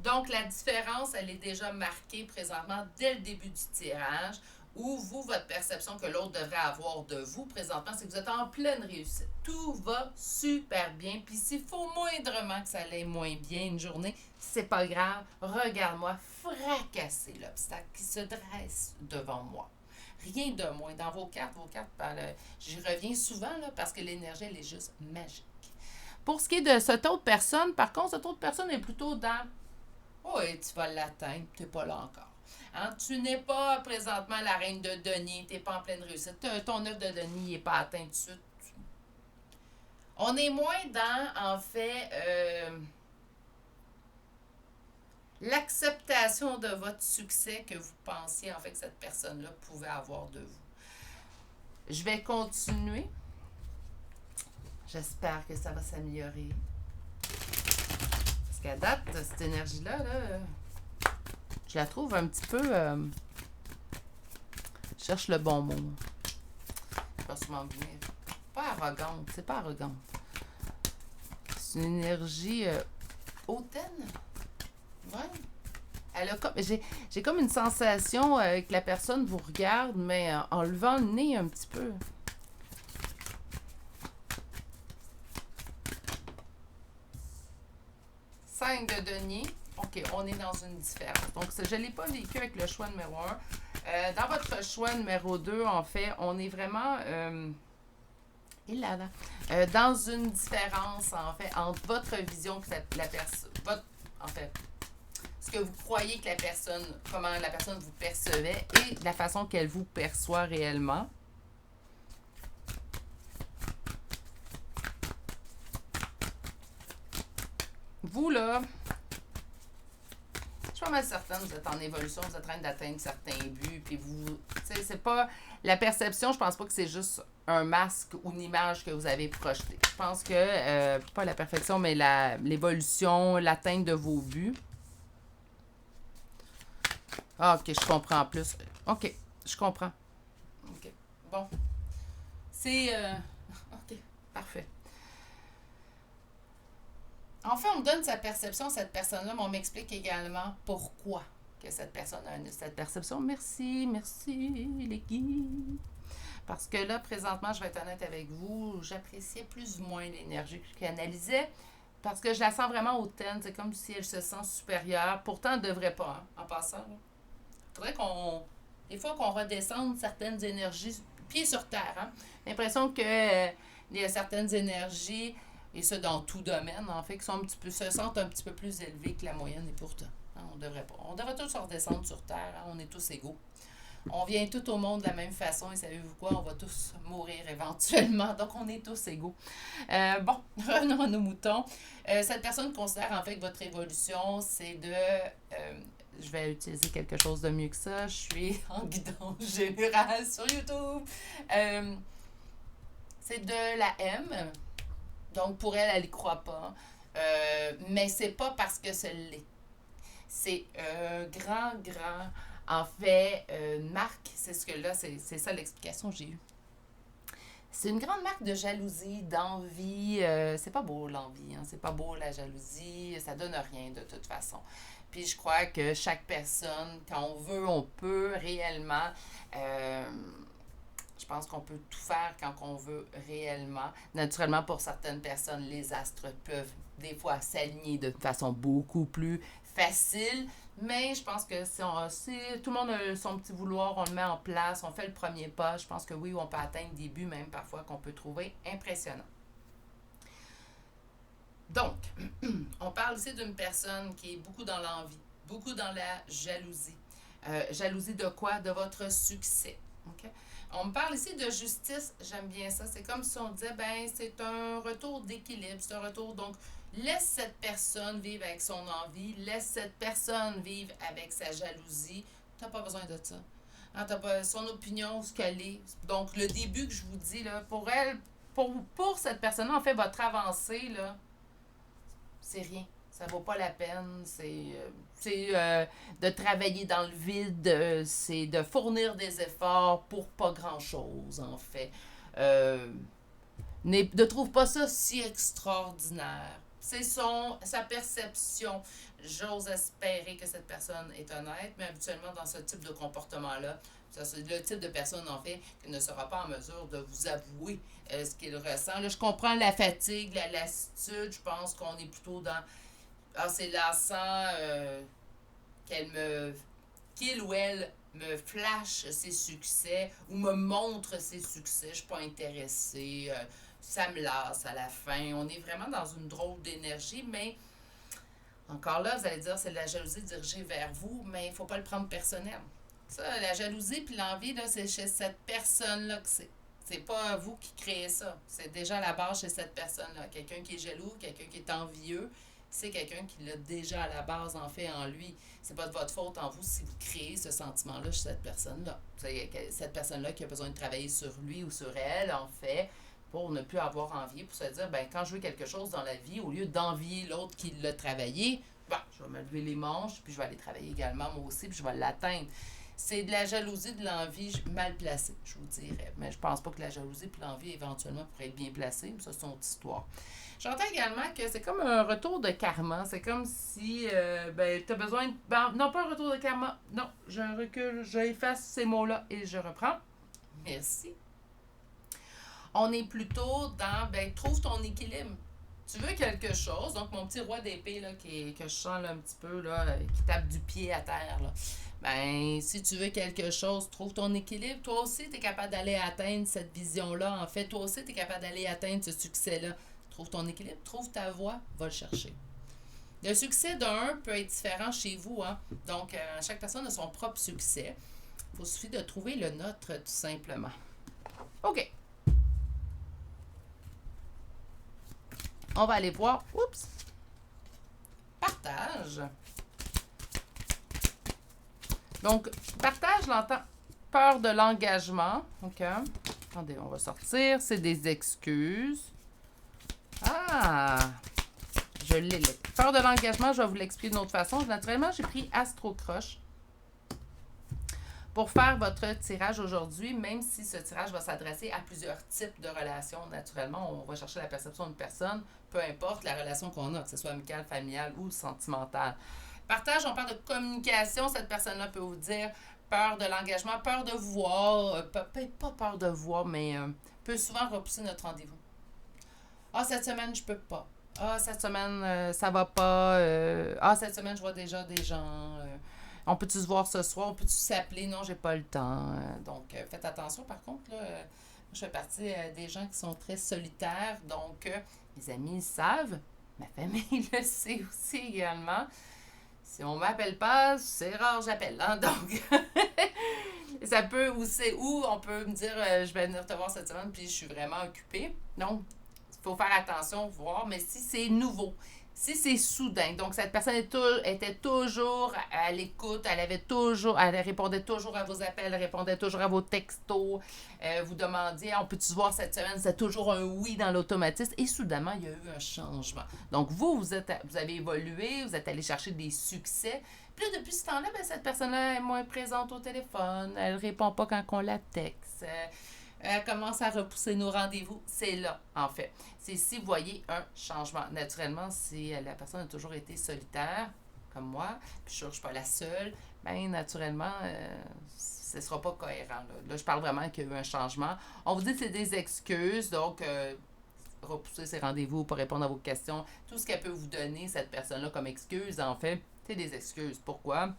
Donc, la différence, elle est déjà marquée présentement dès le début du tirage, où vous, votre perception que l'autre devrait avoir de vous présentement, c'est que vous êtes en pleine réussite. Tout va super bien. Puis s'il faut moindrement que ça aille moins bien une journée, c'est pas grave. Regarde-moi fracasser l'obstacle qui se dresse devant moi. Rien de moins. Dans vos cartes, j'y reviens souvent là, parce que l'énergie, elle est juste magique. Pour ce qui est de cette autre personne, par contre, cette autre personne est plutôt dans « Oui, tu vas l'atteindre, tu n'es pas là encore. Hein? Tu n'es pas présentement la reine de denier, tu n'es pas en pleine réussite. Ton œuf de denier n'est pas atteint tout de suite. » On est moins dans, en fait, l'acceptation de votre succès que vous pensiez, en fait, que cette personne-là pouvait avoir de vous. Je vais continuer. J'espère que ça va s'améliorer. Parce qu'à date, cette énergie-là, là, je la trouve un petit peu... je cherche le bon mot. Je vais pas sûrement venir. Pas arrogante, c'est pas arrogante. C'est une énergie hautaine. Ouais. Elle a comme, j'ai comme une sensation que la personne vous regarde, mais en levant le nez un petit peu. Cinq de denier. OK, on est dans une différence. Donc, je ne l'ai pas vécu avec le choix numéro 1. Dans votre choix numéro 2, en fait, on est vraiment... dans une différence, en fait, entre votre vision que la personne... En fait, ce que vous croyez que la personne... Comment la personne vous percevait et la façon qu'elle vous perçoit réellement. Vous, là... Je suis pas mal certaine, vous êtes en évolution, vous êtes en train d'atteindre certains buts, puis vous... Tu sais, c'est pas... La perception, je pense pas que c'est juste un masque ou une image que vous avez projetée. Je pense que, pas la perfection, mais l'évolution, l'atteinte de vos buts. Ah, OK, je comprends plus. OK, je comprends. OK, bon. C'est... OK, parfait. En fait, on me donne sa perception, cette personne-là, mais on m'explique également pourquoi que cette personne a cette perception. Merci, les guides. Parce que là, présentement, je vais être honnête avec vous, j'appréciais plus ou moins l'énergie que je canalisais parce que je la sens vraiment hautaine. C'est comme si elle se sent supérieure. Pourtant, elle ne devrait pas, hein, en passant. Il faudrait qu'on... Des fois, qu'on redescende certaines énergies, pieds sur terre. Hein. L'impression que il y a certaines énergies... Et ça, dans tout domaine, en fait, qui sont un petit peu, se sentent un petit peu plus élevés que la moyenne, et pourtant, hein, on devrait pas. On devrait tous redescendre sur Terre, hein, on est tous égaux. On vient tout au monde de la même façon, et savez-vous quoi? On va tous mourir éventuellement, donc on est tous égaux. Bon, revenons à nos moutons. Cette personne considère, en fait, que votre évolution, c'est de... je vais utiliser quelque chose de mieux que ça. Je suis en guidance générale sur YouTube. C'est de la M. Donc, pour elle, elle n'y croit pas. Mais c'est pas parce que ce l'est. C'est un grand, en fait, marque. C'est ce que là, c'est ça l'explication que j'ai eue. C'est une grande marque de jalousie, d'envie. C'est pas beau l'envie, hein? C'est pas beau la jalousie. Ça donne rien de toute façon. Puis je crois que chaque personne, quand on veut, on peut réellement... je pense qu'on peut tout faire quand on veut réellement. Naturellement, pour certaines personnes, les astres peuvent des fois s'aligner de façon beaucoup plus facile. Mais je pense que si tout le monde a son petit vouloir, on le met en place, on fait le premier pas, je pense que oui, on peut atteindre des buts même parfois qu'on peut trouver impressionnants. Donc, on parle ici d'une personne qui est beaucoup dans l'envie, beaucoup dans la jalousie. Jalousie de quoi? De votre succès. Okay? On me parle ici de justice, j'aime bien ça. C'est comme si on disait, ben, c'est un retour d'équilibre, c'est un retour. Donc, laisse cette personne vivre avec son envie, laisse cette personne vivre avec sa jalousie. Tu n'as pas besoin de ça. Hein, t'as pas son opinion, ce qu'elle est. Donc, le début que je vous dis, là, pour elle, pour cette personne-là, en fait, votre avancée, là, c'est rien. Ça vaut pas la peine. C'est de travailler dans le vide. C'est de fournir des efforts pour pas grand-chose, en fait. Ne trouve pas ça si extraordinaire. C'est sa perception. J'ose espérer que cette personne est honnête, mais habituellement, dans ce type de comportement-là, c'est le type de personne, en fait, qui ne sera pas en mesure de vous avouer ce qu'il ressent. Là, je comprends la fatigue, la lassitude. Je pense qu'on est plutôt dans... Ah, c'est lassant qu'il ou elle me flash ses succès ou me montre ses succès. Je suis pas intéressée. Ça me lasse à la fin. On est vraiment dans une drôle d'énergie, mais encore là, vous allez dire c'est de la jalousie dirigée vers vous, mais il ne faut pas le prendre personnel. Ça, la jalousie puis l'envie, là, c'est chez cette personne-là que c'est. C'est pas vous qui créez ça. C'est déjà à la base chez cette personne-là. Quelqu'un qui est jaloux, quelqu'un qui est envieux, c'est quelqu'un qui l'a déjà à la base, en fait, en lui. C'est pas de votre faute en vous si vous créez ce sentiment-là chez cette personne-là. C'est cette personne-là qui a besoin de travailler sur lui ou sur elle, en fait, pour ne plus avoir envie, pour se dire, ben quand je veux quelque chose dans la vie, au lieu d'envier l'autre qui l'a travaillé, ben, je vais me lever les manches, puis je vais aller travailler également moi aussi, puis je vais l'atteindre. C'est de la jalousie, de l'envie mal placée, je vous dirais. Mais je pense pas que la jalousie et l'envie, éventuellement, pourraient être bien placées. Ça, c'est une autre histoire. J'entends également que c'est comme un retour de karma. C'est comme si ben, tu as besoin de... Ben, non, pas un retour de karma. Non, je recule, j'efface ces mots-là et je reprends. Merci. On est plutôt dans, ben, trouve ton équilibre. Tu veux quelque chose, donc mon petit roi d'épée là, que je sens là, un petit peu, là, qui tape du pied à terre, là. Ben, si tu veux quelque chose, trouve ton équilibre. Toi aussi, tu es capable d'aller atteindre cette vision-là. En fait, toi aussi, tu es capable d'aller atteindre ce succès-là. Trouve ton équilibre, trouve ta voie, va le chercher. Le succès d'un peut être différent chez vous. Hein? Donc, chaque personne a son propre succès. Il suffit de trouver le nôtre, tout simplement. OK. On va aller voir. Oups. Partage. Donc, partage, l'entend. Peur de l'engagement. OK. Attendez, on va sortir. C'est des excuses. Ah! Je l'ai. Peur de l'engagement, je vais vous l'expliquer d'une autre façon. Naturellement, j'ai pris Astro Croche pour faire votre tirage aujourd'hui, même si ce tirage va s'adresser à plusieurs types de relations. Naturellement, on va chercher la perception d'une personne, peu importe la relation qu'on a, que ce soit amicale, familiale ou sentimentale. Partage, on parle de communication. Cette personne-là peut vous dire peur de l'engagement, peur de voir, peut-être pas peur de voir, mais peut souvent repousser notre rendez-vous. Ah, cette semaine, je peux pas. Ah, cette semaine, ça va pas. Ah, cette semaine, je vois déjà des gens. On peut-tu se voir ce soir? On peut-tu s'appeler? Non, j'ai pas le temps. Donc, faites attention. Par contre, là, je fais partie des gens qui sont très solitaires. Donc, mes amis savent. Ma famille le sait aussi également. Si on m'appelle pas, c'est rare, j'appelle. Hein? Donc, ça peut aussi... Ou on peut me dire, je vais venir te voir cette semaine, puis je suis vraiment occupée. Donc, il faut faire attention, voir. Mais si c'est nouveau, si c'est soudain, donc cette personne était toujours à l'écoute, elle répondait toujours à vos appels, elle répondait toujours à vos textos, vous demandiez, on peut-tu se voir cette semaine, c'est toujours un oui dans l'automatisme, et soudainement, il y a eu un changement. Donc, vous avez évolué, vous êtes allé chercher des succès, puis là, depuis ce temps-là, ben, cette personne-là est moins présente au téléphone, elle ne répond pas quand on la texte, elle commence à repousser nos rendez-vous. C'est là, en fait. C'est si vous voyez un changement. Naturellement, si la personne a toujours été solitaire, comme moi, puis je suis sûre que je ne suis pas la seule, bien, naturellement, ce ne sera pas cohérent. Là, je parle vraiment qu'il y a eu un changement. On vous dit que c'est des excuses, donc repousser ses rendez-vous pour répondre à vos questions. Tout ce qu'elle peut vous donner, cette personne-là, comme excuse, en fait, c'est des excuses. Pourquoi?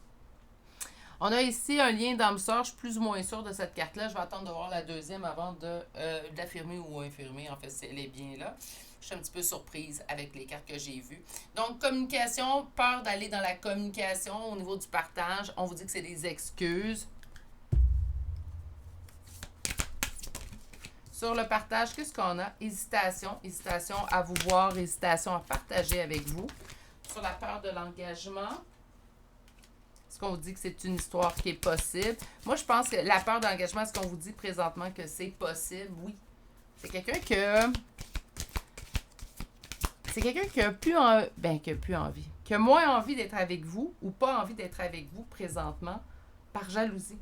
On a ici un lien d'âme sœur. Je suis plus ou moins sûre de cette carte-là. Je vais attendre de voir la deuxième avant de l'affirmer ou infirmer. En fait, si elle est bien là. Je suis un petit peu surprise avec les cartes que j'ai vues. Donc, communication, peur d'aller dans la communication au niveau du partage. On vous dit que c'est des excuses. Sur le partage, qu'est-ce qu'on a? Hésitation. Hésitation à vous voir, hésitation à partager avec vous. Sur la peur de l'engagement, est-ce qu'on vous dit que c'est une histoire qui est possible? Moi, je pense que la peur d'engagement, est-ce qu'on vous dit présentement que c'est possible? Oui. C'est quelqu'un que... C'est quelqu'un qui a plus envie. Qui a moins envie d'être avec vous ou pas envie d'être avec vous présentement par jalousie.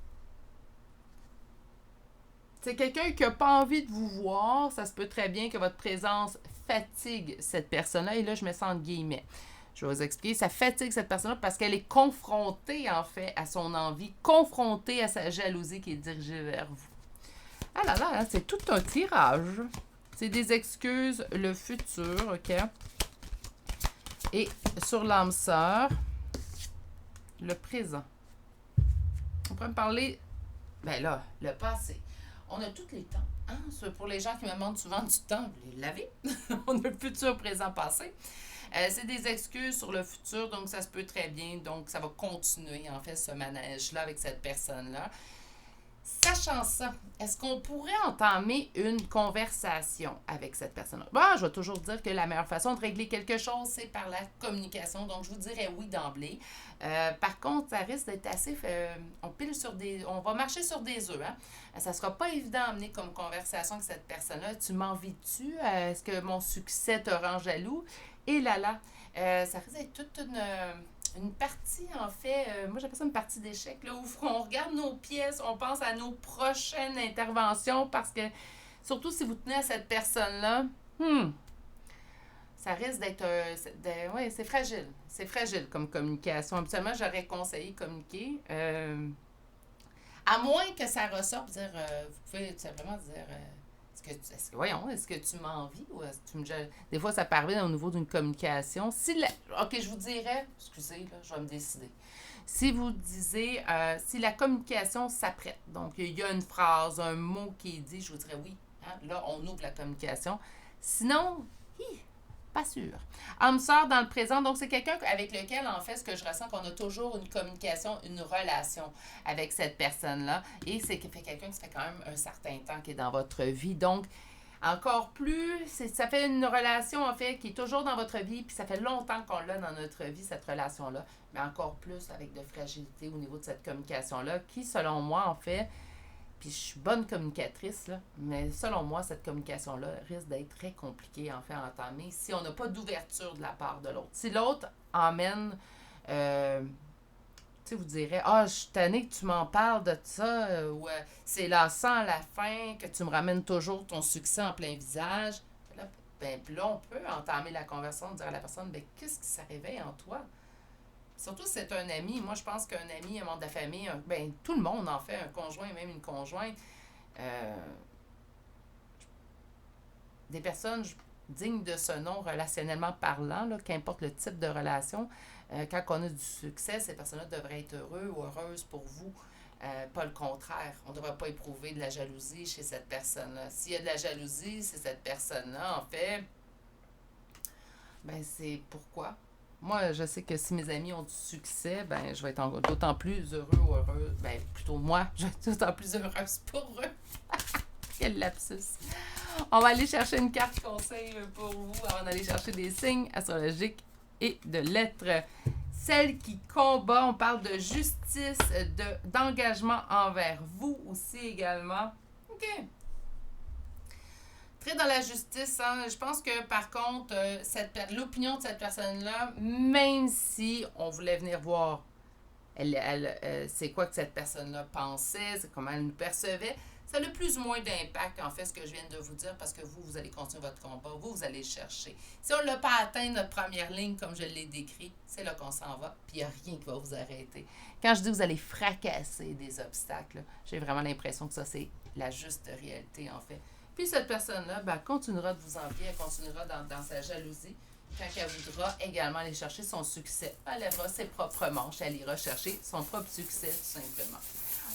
C'est quelqu'un qui n'a pas envie de vous voir. Ça se peut très bien que votre présence fatigue cette personne-là. Et là, je me sens en guillemets. Je vais vous expliquer. Ça fatigue cette personne-là parce qu'elle est confrontée, en fait, à son envie, confrontée à sa jalousie qui est dirigée vers vous. Ah là là, hein, c'est tout un tirage. C'est des excuses, le futur, OK? Et sur l'âme sœur, le présent. On pourrait me parler, ben là, le passé. On a tous les temps. Hein? Pour les gens qui me demandent souvent du temps, vous l'avez. On a le futur, présent, passé. C'est des excuses sur le futur, donc ça se peut très bien. Donc, ça va continuer, en fait, ce manège-là avec cette personne-là. Sachant ça, est-ce qu'on pourrait entamer une conversation avec cette personne-là? Bon, je vais toujours dire que la meilleure façon de régler quelque chose, c'est par la communication. Donc, je vous dirais oui d'emblée. Par contre, ça risque d'être assez... on va marcher sur des œufs. Hein? Ça sera pas évident d'amener comme conversation avec cette personne-là. Tu m'envies-tu? Est-ce que mon succès te rend jaloux? Et là là, ça risque d'être toute une partie, en fait, moi j'appelle ça une partie d'échec, là, où on regarde nos pièces, on pense à nos prochaines interventions, parce que, surtout si vous tenez à cette personne-là, ça risque d'être... ouais, c'est fragile. C'est fragile comme communication. Habituellement, j'aurais conseillé communiquer. À moins que ça ressorte, dire, vous pouvez tout simplement dire... est-ce que tu m'envies ou est-ce que tu me jalouses? Des fois, ça parvient au niveau d'une communication. Ok, je vous dirais, excusez, là, je vais me décider. Si vous disiez, si la communication s'apprête, donc il y a une phrase, un mot qui est dit, je vous dirais oui. Hein, là, on ouvre la communication. Sinon, pas sûr. Âme sœur dans le présent, donc c'est quelqu'un avec lequel, en fait, ce que je ressens, qu'on a toujours une communication, une relation avec cette personne-là. Et c'est quelqu'un qui fait quand même un certain temps qui est dans votre vie. Donc, encore plus, ça fait une relation, en fait, qui est toujours dans votre vie, puis ça fait longtemps qu'on l'a dans notre vie, cette relation-là, mais encore plus avec de fragilité au niveau de cette communication-là, qui, selon moi, en fait, puis je suis bonne communicatrice, là, mais selon moi, cette communication-là risque d'être très compliquée, en fait, à entamer si on n'a pas d'ouverture de la part de l'autre. Si l'autre emmène, tu sais, vous direz, je suis tannée que tu m'en parles de ça, ou c'est lassant à la fin, que tu me ramènes toujours ton succès en plein visage. Là, on peut entamer la conversation, dire à la personne, qu'est-ce qui s'arrivait en toi? Surtout si c'est un ami. Moi, je pense qu'un ami, un membre de la famille, tout le monde en fait, un conjoint, même une conjointe, euh, des personnes dignes de ce nom relationnellement parlant, là, qu'importe le type de relation, quand on a du succès, ces personnes-là devraient être heureux ou heureuses pour vous. Pas le contraire. On ne devrait pas éprouver de la jalousie chez cette personne-là. S'il y a de la jalousie, c'est cette personne-là, en fait, c'est pourquoi. Moi, je sais que si mes amis ont du succès, je vais être d'autant plus heureux ou heureuse. Plutôt moi, je vais être d'autant plus heureuse pour eux. Quel lapsus. On va aller chercher une carte conseil pour vous avant d'aller chercher des signes astrologiques et de lettres. Celle qui combat, on parle de justice, d'engagement envers vous aussi également. OK. Très dans la justice, hein. Je pense que par contre, l'opinion de cette personne-là, même si on voulait venir voir c'est quoi que cette personne-là pensait, c'est comment elle nous percevait, ça a le plus ou moins d'impact, en fait, ce que je viens de vous dire, parce que vous allez continuer votre combat, vous allez le chercher. Si on ne l'a pas atteint, notre première ligne, comme je l'ai décrit, c'est là qu'on s'en va, puis il n'y a rien qui va vous arrêter. Quand je dis que vous allez fracasser des obstacles, j'ai vraiment l'impression que ça, c'est la juste réalité, en fait. Puis cette personne-là, continuera de vous envier, elle continuera dans sa jalousie, quand elle voudra également aller chercher son succès. Elle lèvera ses propres manches, elle ira chercher son propre succès, tout simplement.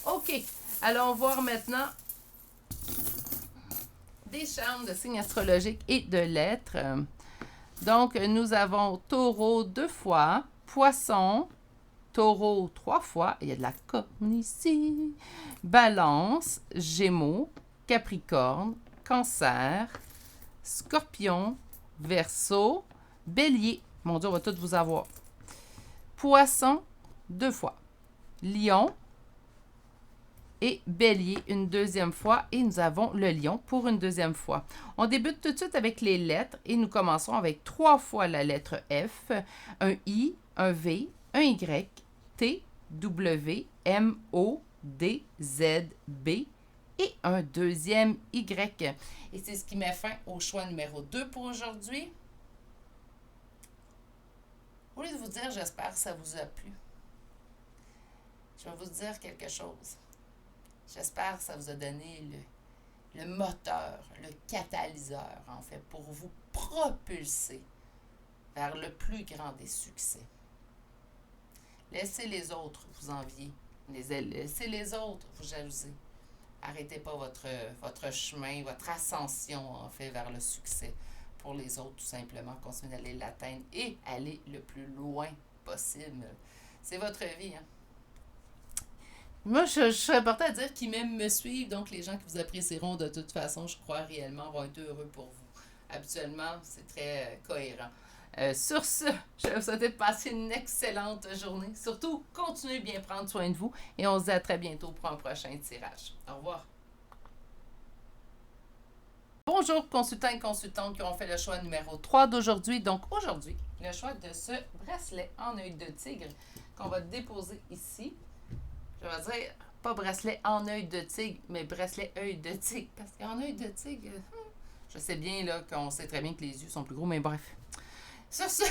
OK, allons voir maintenant des charmes de signes astrologiques et de lettres. Donc, nous avons taureau 2 fois, poisson, taureau 3 fois, il y a de la corne ici, balance, gémeaux, capricorne, cancer, scorpion, verseau, bélier. Mon Dieu, on va tous vous avoir. Poisson, 2 fois. Lion et bélier une deuxième fois. Et nous avons le lion pour une deuxième fois. On débute tout de suite avec les lettres et nous commençons avec 3 fois la lettre F, un I, un V, un Y, T, W, M, O, D, Z, B et un deuxième Y. Et c'est ce qui met fin au choix numéro 2 pour aujourd'hui. Au lieu de vous dire, j'espère que ça vous a plu, je vais vous dire quelque chose. J'espère que ça vous a donné le moteur, le catalyseur, en fait, pour vous propulser vers le plus grand des succès. Laissez les autres vous envier. Laissez les autres vous jalouser. Arrêtez pas votre chemin, votre ascension, en fait, vers le succès. Pour les autres, tout simplement, continuez d'aller l'atteindre et aller le plus loin possible. C'est votre vie, hein? Moi, je serais portée à dire qu'ils même me suivent, donc les gens qui vous apprécieront de toute façon, je crois réellement, vont être heureux pour vous. Habituellement, c'est très cohérent. Sur ce, je vais vous souhaiter de passer une excellente journée. Surtout, continuez de bien prendre soin de vous et on se dit à très bientôt pour un prochain tirage. Au revoir. Bonjour consultants et consultantes qui ont fait le choix numéro 3 d'aujourd'hui. Donc aujourd'hui, le choix de ce bracelet en œil de tigre qu'on va déposer ici. Je vais dire, pas bracelet en œil de tigre, mais bracelet œil de tigre. Parce qu'en œil de tigre, je sais bien là qu'on sait très bien que les yeux sont plus gros, mais bref. Sur ce,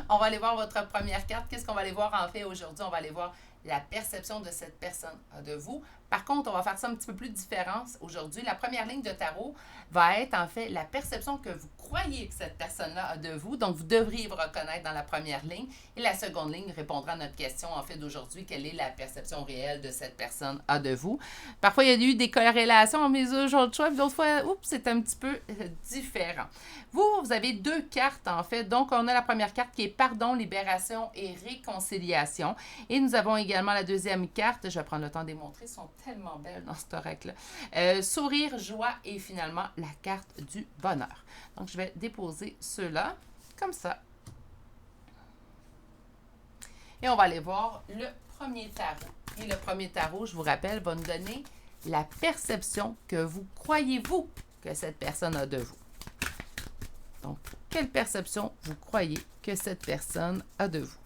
on va aller voir votre première carte. Qu'est-ce qu'on va aller voir en fait aujourd'hui? On va aller voir la perception de cette personne de vous. Par contre, on va faire ça un petit peu plus différent aujourd'hui. La première ligne de tarot va être en fait la perception que vous croyez que cette personne-là a de vous. Donc, vous devriez vous reconnaître dans la première ligne. Et la seconde ligne répondra à notre question en fait d'aujourd'hui. Quelle est la perception réelle de cette personne a de vous? Parfois, il y a eu des corrélations en mes autres choix, puis d'autres fois, oups, c'est un petit peu différent. Vous avez deux cartes en fait. Donc, on a la première carte qui est pardon, libération et réconciliation. Et nous avons également la deuxième carte. Je vais prendre le temps de les montrer. Elles sont tellement belles dans ce oracle-là. Sourire, joie et finalement la carte du bonheur. Donc, je vais déposer ceux-là comme ça. Et on va aller voir le premier tarot. Et le premier tarot, je vous rappelle, va nous donner la perception que vous croyez-vous que cette personne a de vous. Donc, quelle perception vous croyez que cette personne a de vous?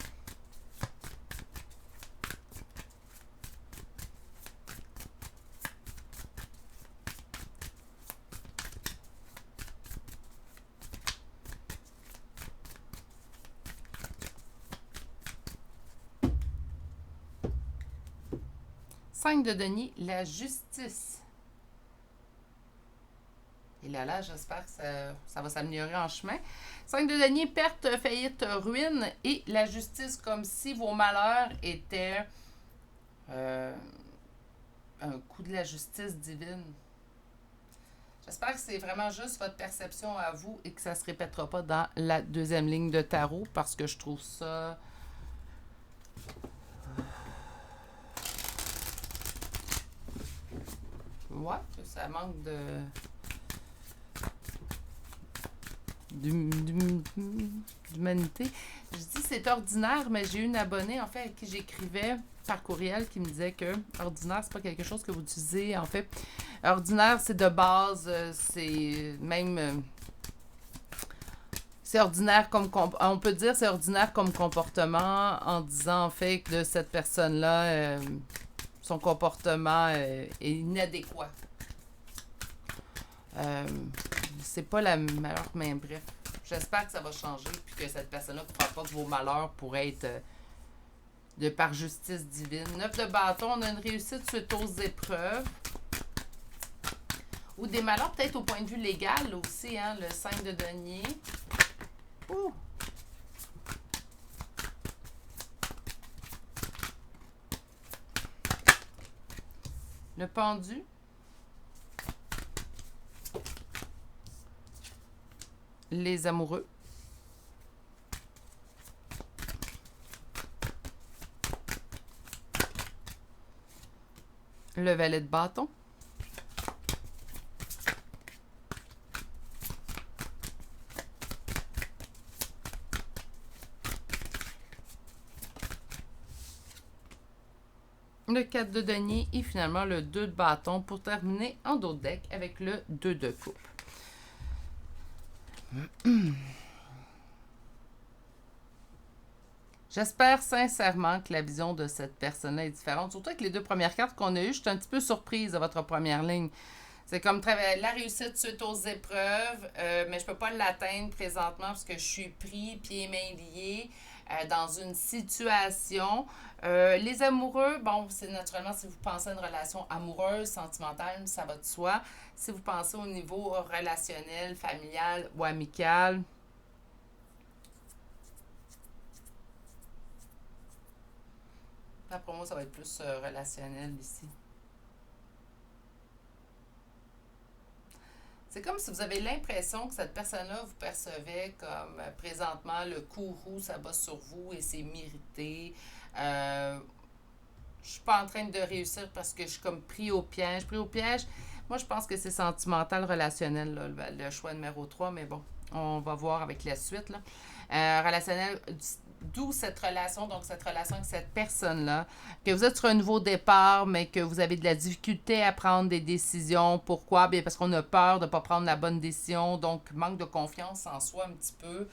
Cinq de denier, la justice. Et là, j'espère que ça va s'améliorer en chemin. 5 de denier, perte, faillite, ruine. Et la justice, comme si vos malheurs étaient un coup de la justice divine. J'espère que c'est vraiment juste votre perception à vous et que ça ne se répétera pas dans la deuxième ligne de tarot parce que je trouve ça... Ouais, ça manque d'humanité. Je dis c'est ordinaire, mais j'ai eu une abonnée en fait à qui j'écrivais par courriel qui me disait que ordinaire, c'est pas quelque chose que vous utilisez en fait. Ordinaire, c'est de base, c'est même c'est ordinaire comme on peut dire c'est ordinaire comme comportement en disant en fait que de cette personne-là son comportement est inadéquat. C'est pas la meilleure, mais bref. J'espère que ça va changer puis que cette personne-là ne croit pas que vos malheurs pourraient être de par justice divine. 9 de bâton, on a une réussite suite aux épreuves. Ou des malheurs peut-être au point de vue légal aussi, hein, le 5 de denier. Ouh! Le pendu. Les amoureux. Le valet de bâton. Le 4 de denier et finalement le 2 de bâton pour terminer en dos de deck avec le 2 de coupe. J'espère sincèrement que la vision de cette personne-là est différente. Surtout avec les deux premières cartes qu'on a eues, je suis un petit peu surprise de votre première ligne. C'est comme la réussite suite aux épreuves, mais je ne peux pas l'atteindre présentement parce que je suis pris, pieds et mains liés, dans une situation. Les amoureux, bon, c'est naturellement si vous pensez à une relation amoureuse, sentimentale, ça va de soi. Si vous pensez au niveau relationnel, familial ou amical, pour moi, ça va être plus relationnel ici. C'est comme si vous avez l'impression que cette personne-là vous percevait comme présentement le courroux s'abat sur vous et c'est mérité. je suis pas en train de réussir parce que je suis comme pris au piège. Pris au piège, moi, je pense que c'est sentimental, relationnel, là, le choix numéro 3, mais bon, on va voir avec la suite, là. Relationnel, d'où cette relation, donc cette relation avec cette personne-là, que vous êtes sur un nouveau départ, mais que vous avez de la difficulté à prendre des décisions. Pourquoi? Bien, parce qu'on a peur de ne pas prendre la bonne décision, donc manque de confiance en soi un petit peu.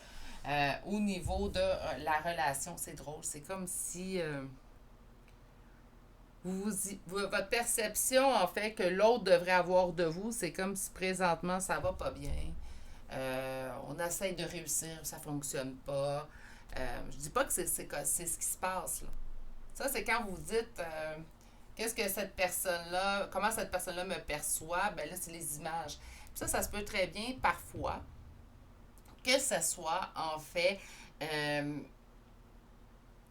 Au niveau de la relation, c'est drôle. C'est comme si votre perception, en fait, que l'autre devrait avoir de vous, c'est comme si présentement, ça va pas bien. On essaye de réussir, ça fonctionne pas. Je dis pas que c'est ce qui se passe, là. Ça, c'est quand vous dites qu'est-ce que cette personne-là, comment cette personne-là me perçoit, ben là, c'est les images. Puis ça se peut très bien, parfois, que ce soit, en fait, euh,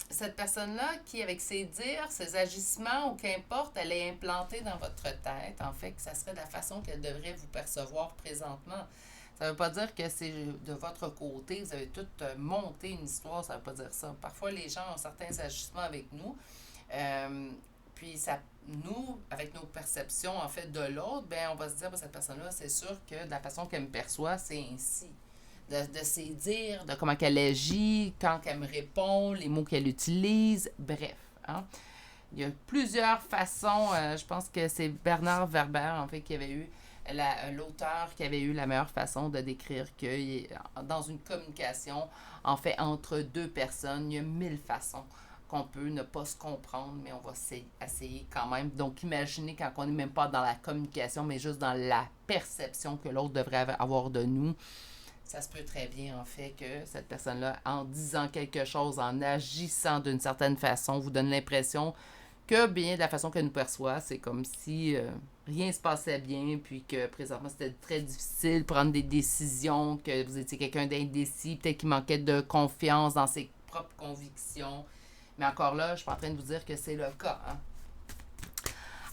cette personne-là qui, avec ses dires, ses agissements ou qu'importe, elle est implantée dans votre tête, en fait, que ça serait de la façon qu'elle devrait vous percevoir présentement. Ça ne veut pas dire que c'est de votre côté, vous avez tout monté une histoire, ça ne veut pas dire ça. Parfois, les gens ont certains agissements avec nous, puis ça, nous, avec nos perceptions, en fait, de l'autre, ben on va se dire, ben, cette personne-là, c'est sûr que de la façon qu'elle me perçoit, c'est ainsi de ses dires, de comment elle agit, quand elle me répond, les mots qu'elle utilise, bref. Hein. Il y a plusieurs façons, je pense que c'est Bernard Werber, en fait, qui avait eu, l'auteur qui avait eu la meilleure façon de décrire que dans une communication, en fait, entre deux personnes, il y a 1000 façons qu'on peut ne pas se comprendre, mais on va essayer quand même. Donc, imaginez quand on n'est même pas dans la communication, mais juste dans la perception que l'autre devrait avoir de nous. Ça se peut très bien, en fait, que cette personne-là, en disant quelque chose, en agissant d'une certaine façon, vous donne l'impression que, bien, de la façon qu'elle nous perçoit, c'est comme si rien se passait bien, puis que présentement, c'était très difficile de prendre des décisions, que vous étiez quelqu'un d'indécis, peut-être qu'il manquait de confiance dans ses propres convictions. Mais encore là, je suis pas en train de vous dire que c'est le cas. Hein.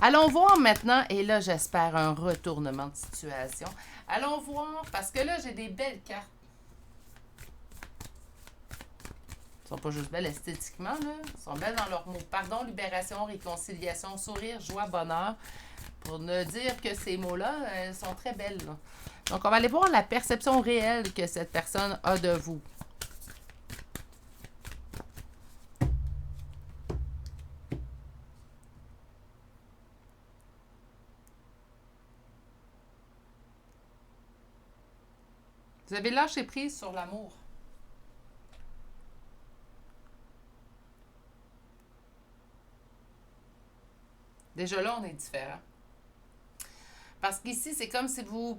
Allons voir maintenant, et là, j'espère un retournement de situation. Allons voir, parce que là, j'ai des belles cartes. Elles sont pas juste belles esthétiquement, là. Elles sont belles dans leurs mots. Pardon, libération, réconciliation, sourire, joie, bonheur. Pour ne dire que ces mots-là, elles sont très belles. Là. Donc, on va aller voir la perception réelle que cette personne a de vous. Vous avez lâché prise sur l'amour. Déjà là, on est différent. Parce qu'ici, c'est comme si vous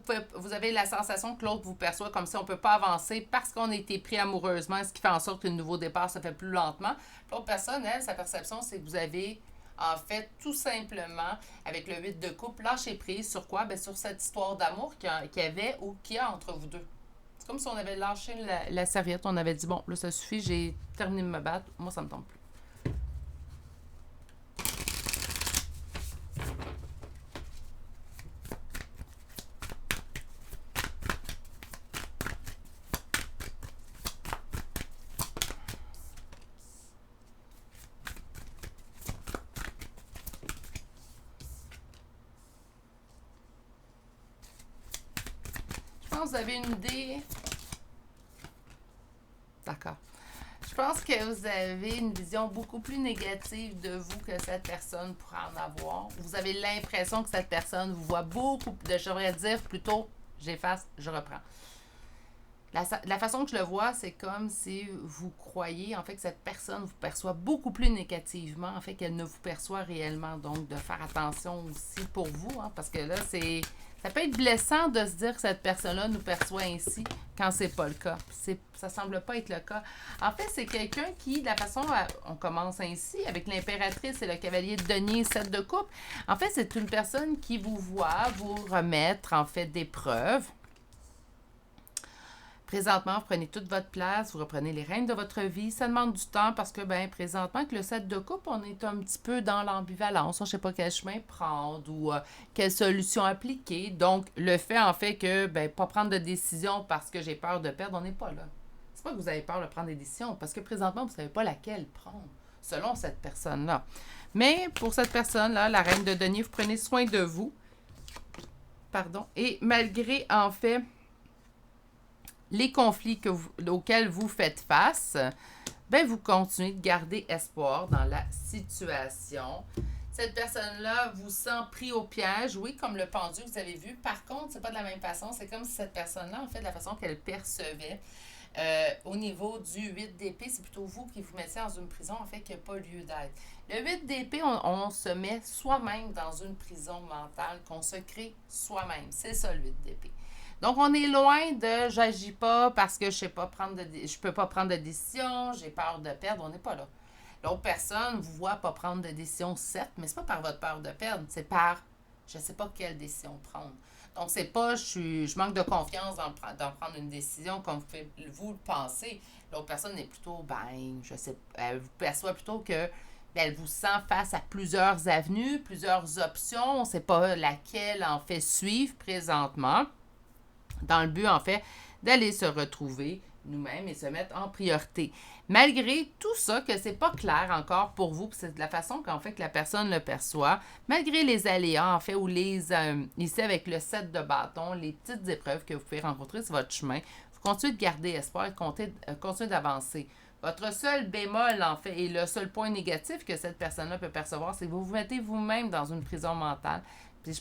avez la sensation que l'autre vous perçoit comme si on ne peut pas avancer parce qu'on a été pris amoureusement, ce qui fait en sorte que le nouveau départ se fait plus lentement. L'autre personne, elle, sa perception, c'est que vous avez, en fait, tout simplement, avec le 8 de coupe, lâché prise sur quoi? Bien, sur cette histoire d'amour qu'il y avait ou qu'il y a entre vous deux. C'est comme si on avait lâché la serviette, on avait dit, bon, là, ça suffit, j'ai terminé de me battre, moi, ça me tombe plus. Je pense que vous avez une idée. D'accord. Je pense que vous avez une vision beaucoup plus négative de vous que cette personne pourrait en avoir. Vous avez l'impression que cette personne vous voit beaucoup, je devrais dire plutôt, j'efface, je reprends. La façon que je le vois, c'est comme si vous croyez en fait que cette personne vous perçoit beaucoup plus négativement, en fait qu'elle ne vous perçoit réellement. Donc, de faire attention aussi pour vous, hein, parce que là, ça peut être blessant de se dire que cette personne-là nous perçoit ainsi quand c'est pas le cas. Ça semble pas être le cas. En fait, c'est quelqu'un qui, de la façon, on commence ainsi, avec l'impératrice et le cavalier de denier, 7 de coupe. En fait, c'est une personne qui vous voit vous remettre, en fait, des preuves. Présentement, vous prenez toute votre place, vous reprenez les rênes de votre vie. Ça demande du temps parce que, ben, présentement, avec le 7 de coupe, on est un petit peu dans l'ambivalence. On ne sait pas quel chemin prendre ou quelle solution appliquer. Donc, le fait, en fait, que, ben, pas prendre de décision parce que j'ai peur de perdre, on n'est pas là. C'est pas que vous avez peur de prendre des décisions parce que présentement, vous ne savez pas laquelle prendre. selon cette personne-là. Mais pour cette personne-là, la reine de denier, vous prenez soin de vous. Pardon. Et malgré, en fait, les conflits auxquels vous faites face, ben vous continuez de garder espoir dans la situation. Cette personne-là vous sent pris au piège, oui, comme le pendu, vous avez vu. Par contre, c'est pas de la même façon. C'est comme si cette personne-là, en fait, de la façon qu'elle percevait, au niveau du 8 d'épée, c'est plutôt vous qui vous mettez dans une prison, en fait, qui n'a pas lieu d'être. Le 8 d'épée, on se met soi-même dans une prison mentale qu'on se crée soi-même. C'est ça, le 8 d'épée. Donc, on est loin de j'agis pas parce que je peux pas prendre de décision, j'ai peur de perdre. On n'est pas là. L'autre personne vous voit pas prendre de décision, certes, mais c'est pas par votre peur de perdre, c'est par je sais pas quelle décision prendre. Donc, c'est pas je manque de confiance dans prendre une décision comme vous le pensez. L'autre personne est plutôt, je sais, elle vous perçoit plutôt que elle vous sent face à plusieurs avenues, plusieurs options. On ne sait pas laquelle en fait suivre présentement, dans le but, en fait, d'aller se retrouver nous-mêmes et se mettre en priorité. Malgré tout ça, que c'est pas clair encore pour vous, c'est de la façon qu'en fait que la personne le perçoit, malgré les aléas, en fait, ou ici avec le 7 de bâton, les petites épreuves que vous pouvez rencontrer sur votre chemin, vous continuez de garder espoir et continuez d'avancer. Votre seul bémol, en fait, et le seul point négatif que cette personne-là peut percevoir, c'est que vous vous mettez vous-même dans une prison mentale. Puis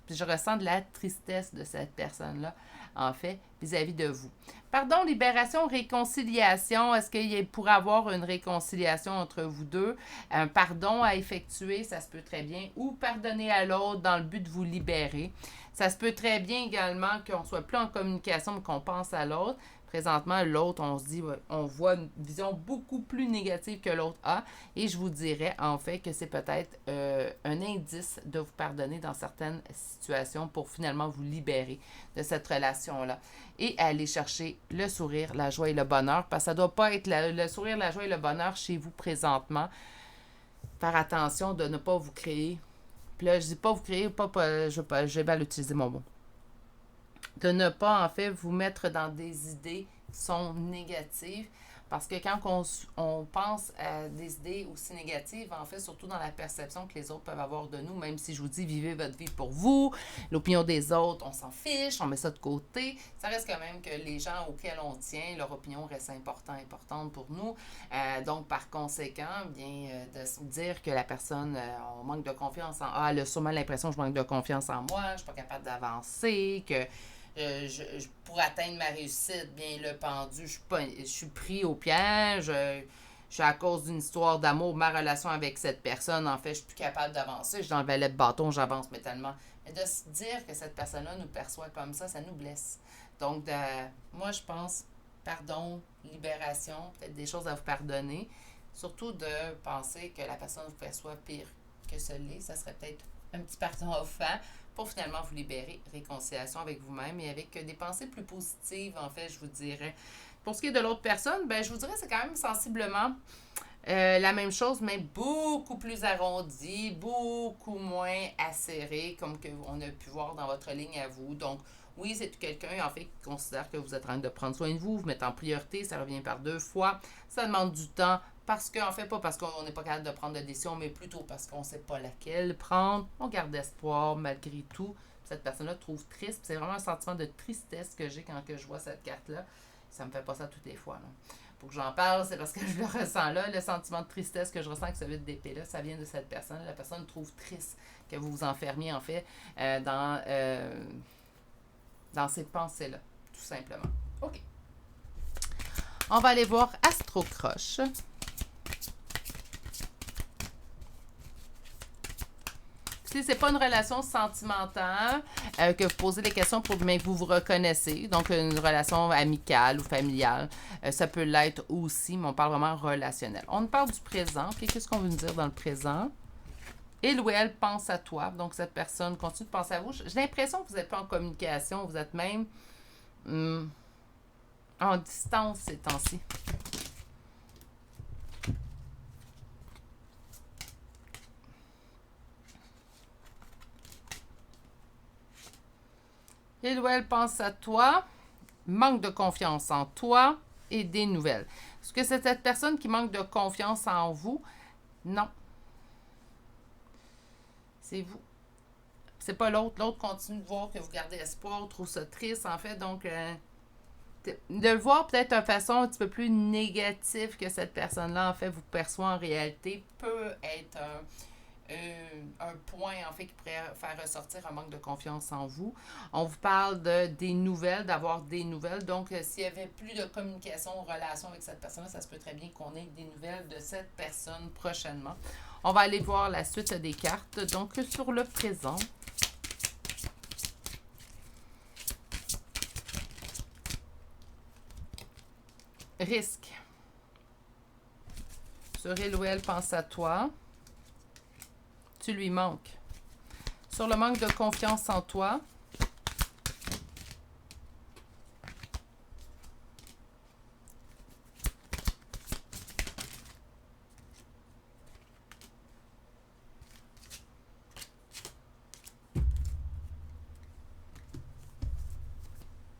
je ressens de la tristesse de cette personne-là, en fait, vis-à-vis de vous. Pardon, libération, réconciliation. Est-ce qu'il pourrait y avoir une réconciliation entre vous deux? Un pardon à effectuer, ça se peut très bien. Ou pardonner à l'autre dans le but de vous libérer. Ça se peut très bien également qu'on soit plus en communication, mais qu'on pense à l'autre. Présentement, l'autre, on se dit, on voit une vision beaucoup plus négative que l'autre a. Et je vous dirais, en fait, que c'est peut-être un indice de vous pardonner dans certaines situations pour finalement vous libérer de cette relation-là. Et aller chercher le sourire, la joie et le bonheur. Parce que ça ne doit pas être le sourire, la joie et le bonheur chez vous présentement. Faire attention de ne pas vous créer. Puis là, je dis pas vous créer, je vais mal utiliser mon mot. De ne pas, en fait, vous mettre dans des idées qui sont négatives. Parce que quand on pense à des idées aussi négatives, en fait, surtout dans la perception que les autres peuvent avoir de nous, même si je vous dis, vivez votre vie pour vous, l'opinion des autres, on s'en fiche, on met ça de côté, ça reste quand même que les gens auxquels on tient, leur opinion reste importante pour nous. Donc, par conséquent, bien, de se dire que la personne, on manque de confiance elle a sûrement l'impression que je manque de confiance en moi, je ne suis pas capable d'avancer, que pour atteindre ma réussite, bien le pendu, je suis pris au piège. Je suis à cause d'une histoire d'amour, ma relation avec cette personne, en fait, je suis plus capable d'avancer. Je suis dans le valet de bâton, j'avance, mais tellement. Mais de se dire que cette personne-là nous perçoit comme ça nous blesse. Donc, moi, je pense, pardon, libération, peut-être des choses à vous pardonner. Surtout de penser que la personne vous perçoit pire que ce l'est. Ça serait peut-être un petit pardon offert pour finalement vous libérer, réconciliation avec vous-même et avec des pensées plus positives, en fait, je vous dirais. Pour ce qui est de l'autre personne, ben, je vous dirais c'est quand même sensiblement la même chose, mais beaucoup plus arrondi, beaucoup moins acéré, comme que on a pu voir dans votre ligne à vous. Donc, oui, c'est quelqu'un, en fait, qui considère que vous êtes en train de prendre soin de vous, vous mettez en priorité, ça revient par 2 fois. Ça demande du temps parce qu'en fait, pas parce qu'on n'est pas capable de prendre de décision, mais plutôt parce qu'on ne sait pas laquelle prendre. On garde espoir malgré tout. Cette personne-là trouve triste. C'est vraiment un sentiment de tristesse que j'ai quand que je vois cette carte-là. Ça me fait pas ça toutes les fois. Là. Pour que j'en parle, c'est parce que je le ressens là. Le sentiment de tristesse que je ressens avec ce 8 d'épée-là, ça vient de cette personne. La personne trouve triste que vous vous enfermiez, en fait, dans ces pensées-là, tout simplement. OK. On va aller voir Astro Croche. Si c'est pas une relation sentimentale, que vous posez des questions pour mais vous vous reconnaissez, donc une relation amicale ou familiale, ça peut l'être aussi, mais on parle vraiment relationnel. On parle du présent. Okay? Qu'est-ce qu'on veut nous dire dans le présent? Il ou elle pense à toi, donc cette personne continue de penser à vous. J'ai l'impression que vous n'êtes pas en communication, vous êtes même en distance ces temps-ci. Il ou elle pense à toi, manque de confiance en toi et des nouvelles. Est-ce que c'est cette personne qui manque de confiance en vous? Non, c'est vous. C'est pas l'autre. L'autre continue de voir que vous gardez espoir, trouve ça triste, en fait. Donc, de le voir peut-être de façon un petit peu plus négative que cette personne-là, en fait, vous perçoit en réalité, peut être un point, en fait, qui pourrait faire ressortir un manque de confiance en vous. On vous parle des nouvelles, d'avoir des nouvelles. Donc, s'il y avait plus de communication, relation avec cette personne-là, ça se peut très bien qu'on ait des nouvelles de cette personne prochainement. On va aller voir la suite des cartes. Donc, sur le présent. Risque. Sur il ou elle pense à toi. Tu lui manques. Sur le manque de confiance en toi.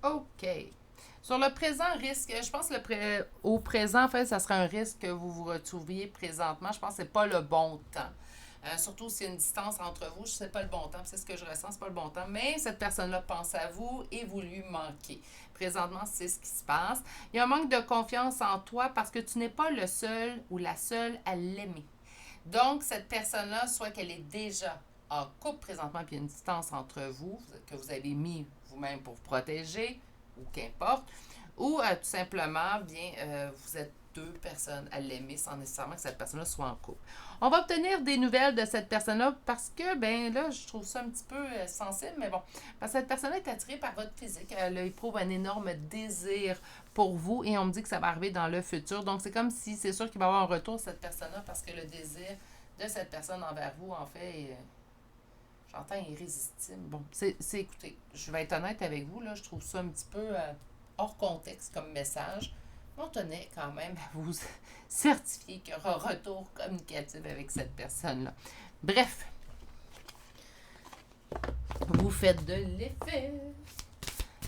OK. Sur le présent risque, je pense que au présent, en fait, ça serait un risque que vous vous retrouviez présentement. Je pense que c'est pas le bon temps. Surtout s'il y a une distance entre vous, je sais pas le bon temps, c'est ce que je ressens, c'est pas le bon temps. Mais cette personne-là pense à vous et vous lui manquez. Présentement, c'est ce qui se passe. Il y a un manque de confiance en toi parce que tu n'es pas le seul ou la seule à l'aimer. Donc, cette personne-là, soit qu'elle est déjà en couple présentement, puis il y a une distance entre vous, que vous avez mis vous-même pour vous protéger, ou qu'importe, ou tout simplement, bien, vous êtes deux personnes à l'aimer sans nécessairement que cette personne-là soit en couple. On va obtenir des nouvelles de cette personne-là parce que, ben là, je trouve ça un petit peu sensible, mais bon, parce que cette personne-là est attirée par votre physique. Elle éprouve un énorme désir pour vous et on me dit que ça va arriver dans le futur. Donc, c'est comme si c'est sûr qu'il va y avoir un retour de cette personne-là parce que le désir de cette personne envers vous, en fait, j'entends irrésistible. Bon, écoutez, je vais être honnête avec vous, là, je trouve ça un petit peu hors contexte comme message. On tenait quand même à vous certifier qu'il y aura un retour communicatif avec cette personne-là. Bref, vous faites de l'effet.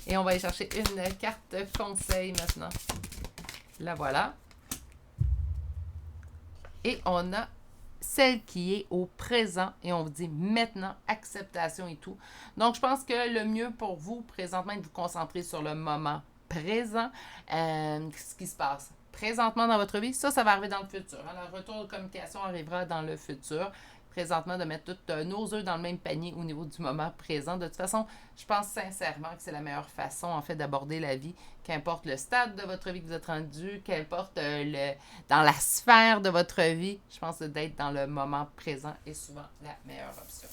Et on va aller chercher une carte conseil maintenant. La voilà. Et on a celle qui est au présent et on vous dit maintenant acceptation et tout. Donc, je pense que le mieux pour vous présentement est de vous concentrer sur le moment présent, ce qui se passe présentement dans votre vie. Ça va arriver dans le futur. Hein. Le retour de communication arrivera dans le futur. Présentement, de mettre tous nos œufs dans le même panier au niveau du moment présent. De toute façon, je pense sincèrement que c'est la meilleure façon, en fait, d'aborder la vie, qu'importe le stade de votre vie que vous êtes rendu, qu'importe dans la sphère de votre vie, je pense que d'être dans le moment présent est souvent la meilleure option.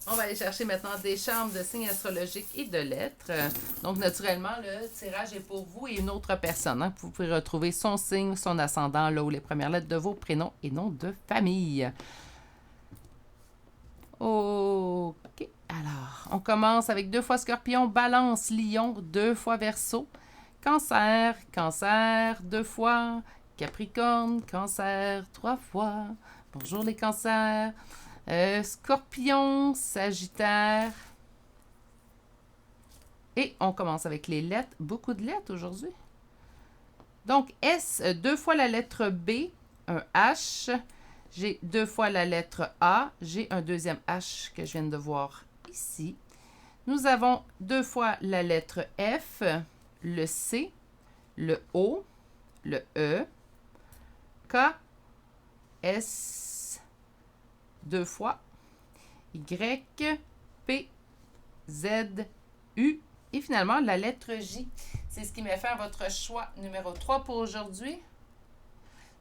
On va aller chercher maintenant des charmes de signes astrologiques et de lettres. Donc, naturellement, le tirage est pour vous et une autre personne. Hein. Vous pouvez retrouver son signe, son ascendant, là où les premières lettres de vos prénoms et noms de famille. OK. Alors, on commence avec 2 fois Scorpion, Balance, Lion, 2 fois Verseau, Cancer, Cancer, 2 fois, Capricorne, Cancer, 3 fois. Bonjour les cancers. Scorpion, Sagittaire. Et on commence avec les lettres. Beaucoup de lettres aujourd'hui. Donc, S, 2 fois la lettre B, un H. J'ai 2 fois la lettre A. J'ai un deuxième H que je viens de voir ici. Nous avons 2 fois la lettre F, le C, le O, le E, K, S, 2 fois, Y, P, Z, U et finalement la lettre J. C'est ce qui met fin à votre choix numéro 3 pour aujourd'hui.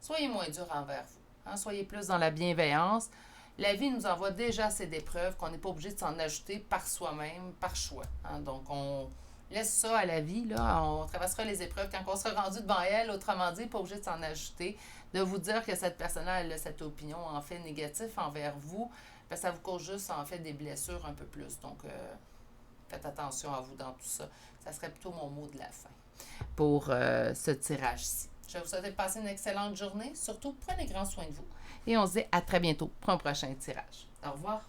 Soyez moins dur envers vous. Hein? Soyez plus dans la bienveillance. La vie nous envoie déjà assez d'épreuves qu'on n'est pas obligé de s'en ajouter par soi-même, par choix. Hein? Donc, on laisse ça à la vie. Là. On traversera les épreuves quand on sera rendu devant elle. Autrement dit, pas obligé de s'en ajouter. De vous dire que cette personne-là, elle a cette opinion en fait négative envers vous, ben, ça vous cause juste en fait des blessures un peu plus. Donc, faites attention à vous dans tout ça. Ça serait plutôt mon mot de la fin pour ce tirage-ci. Je vous souhaite de passer une excellente journée. Surtout, prenez grand soin de vous. Et on se dit à très bientôt pour un prochain tirage. Au revoir.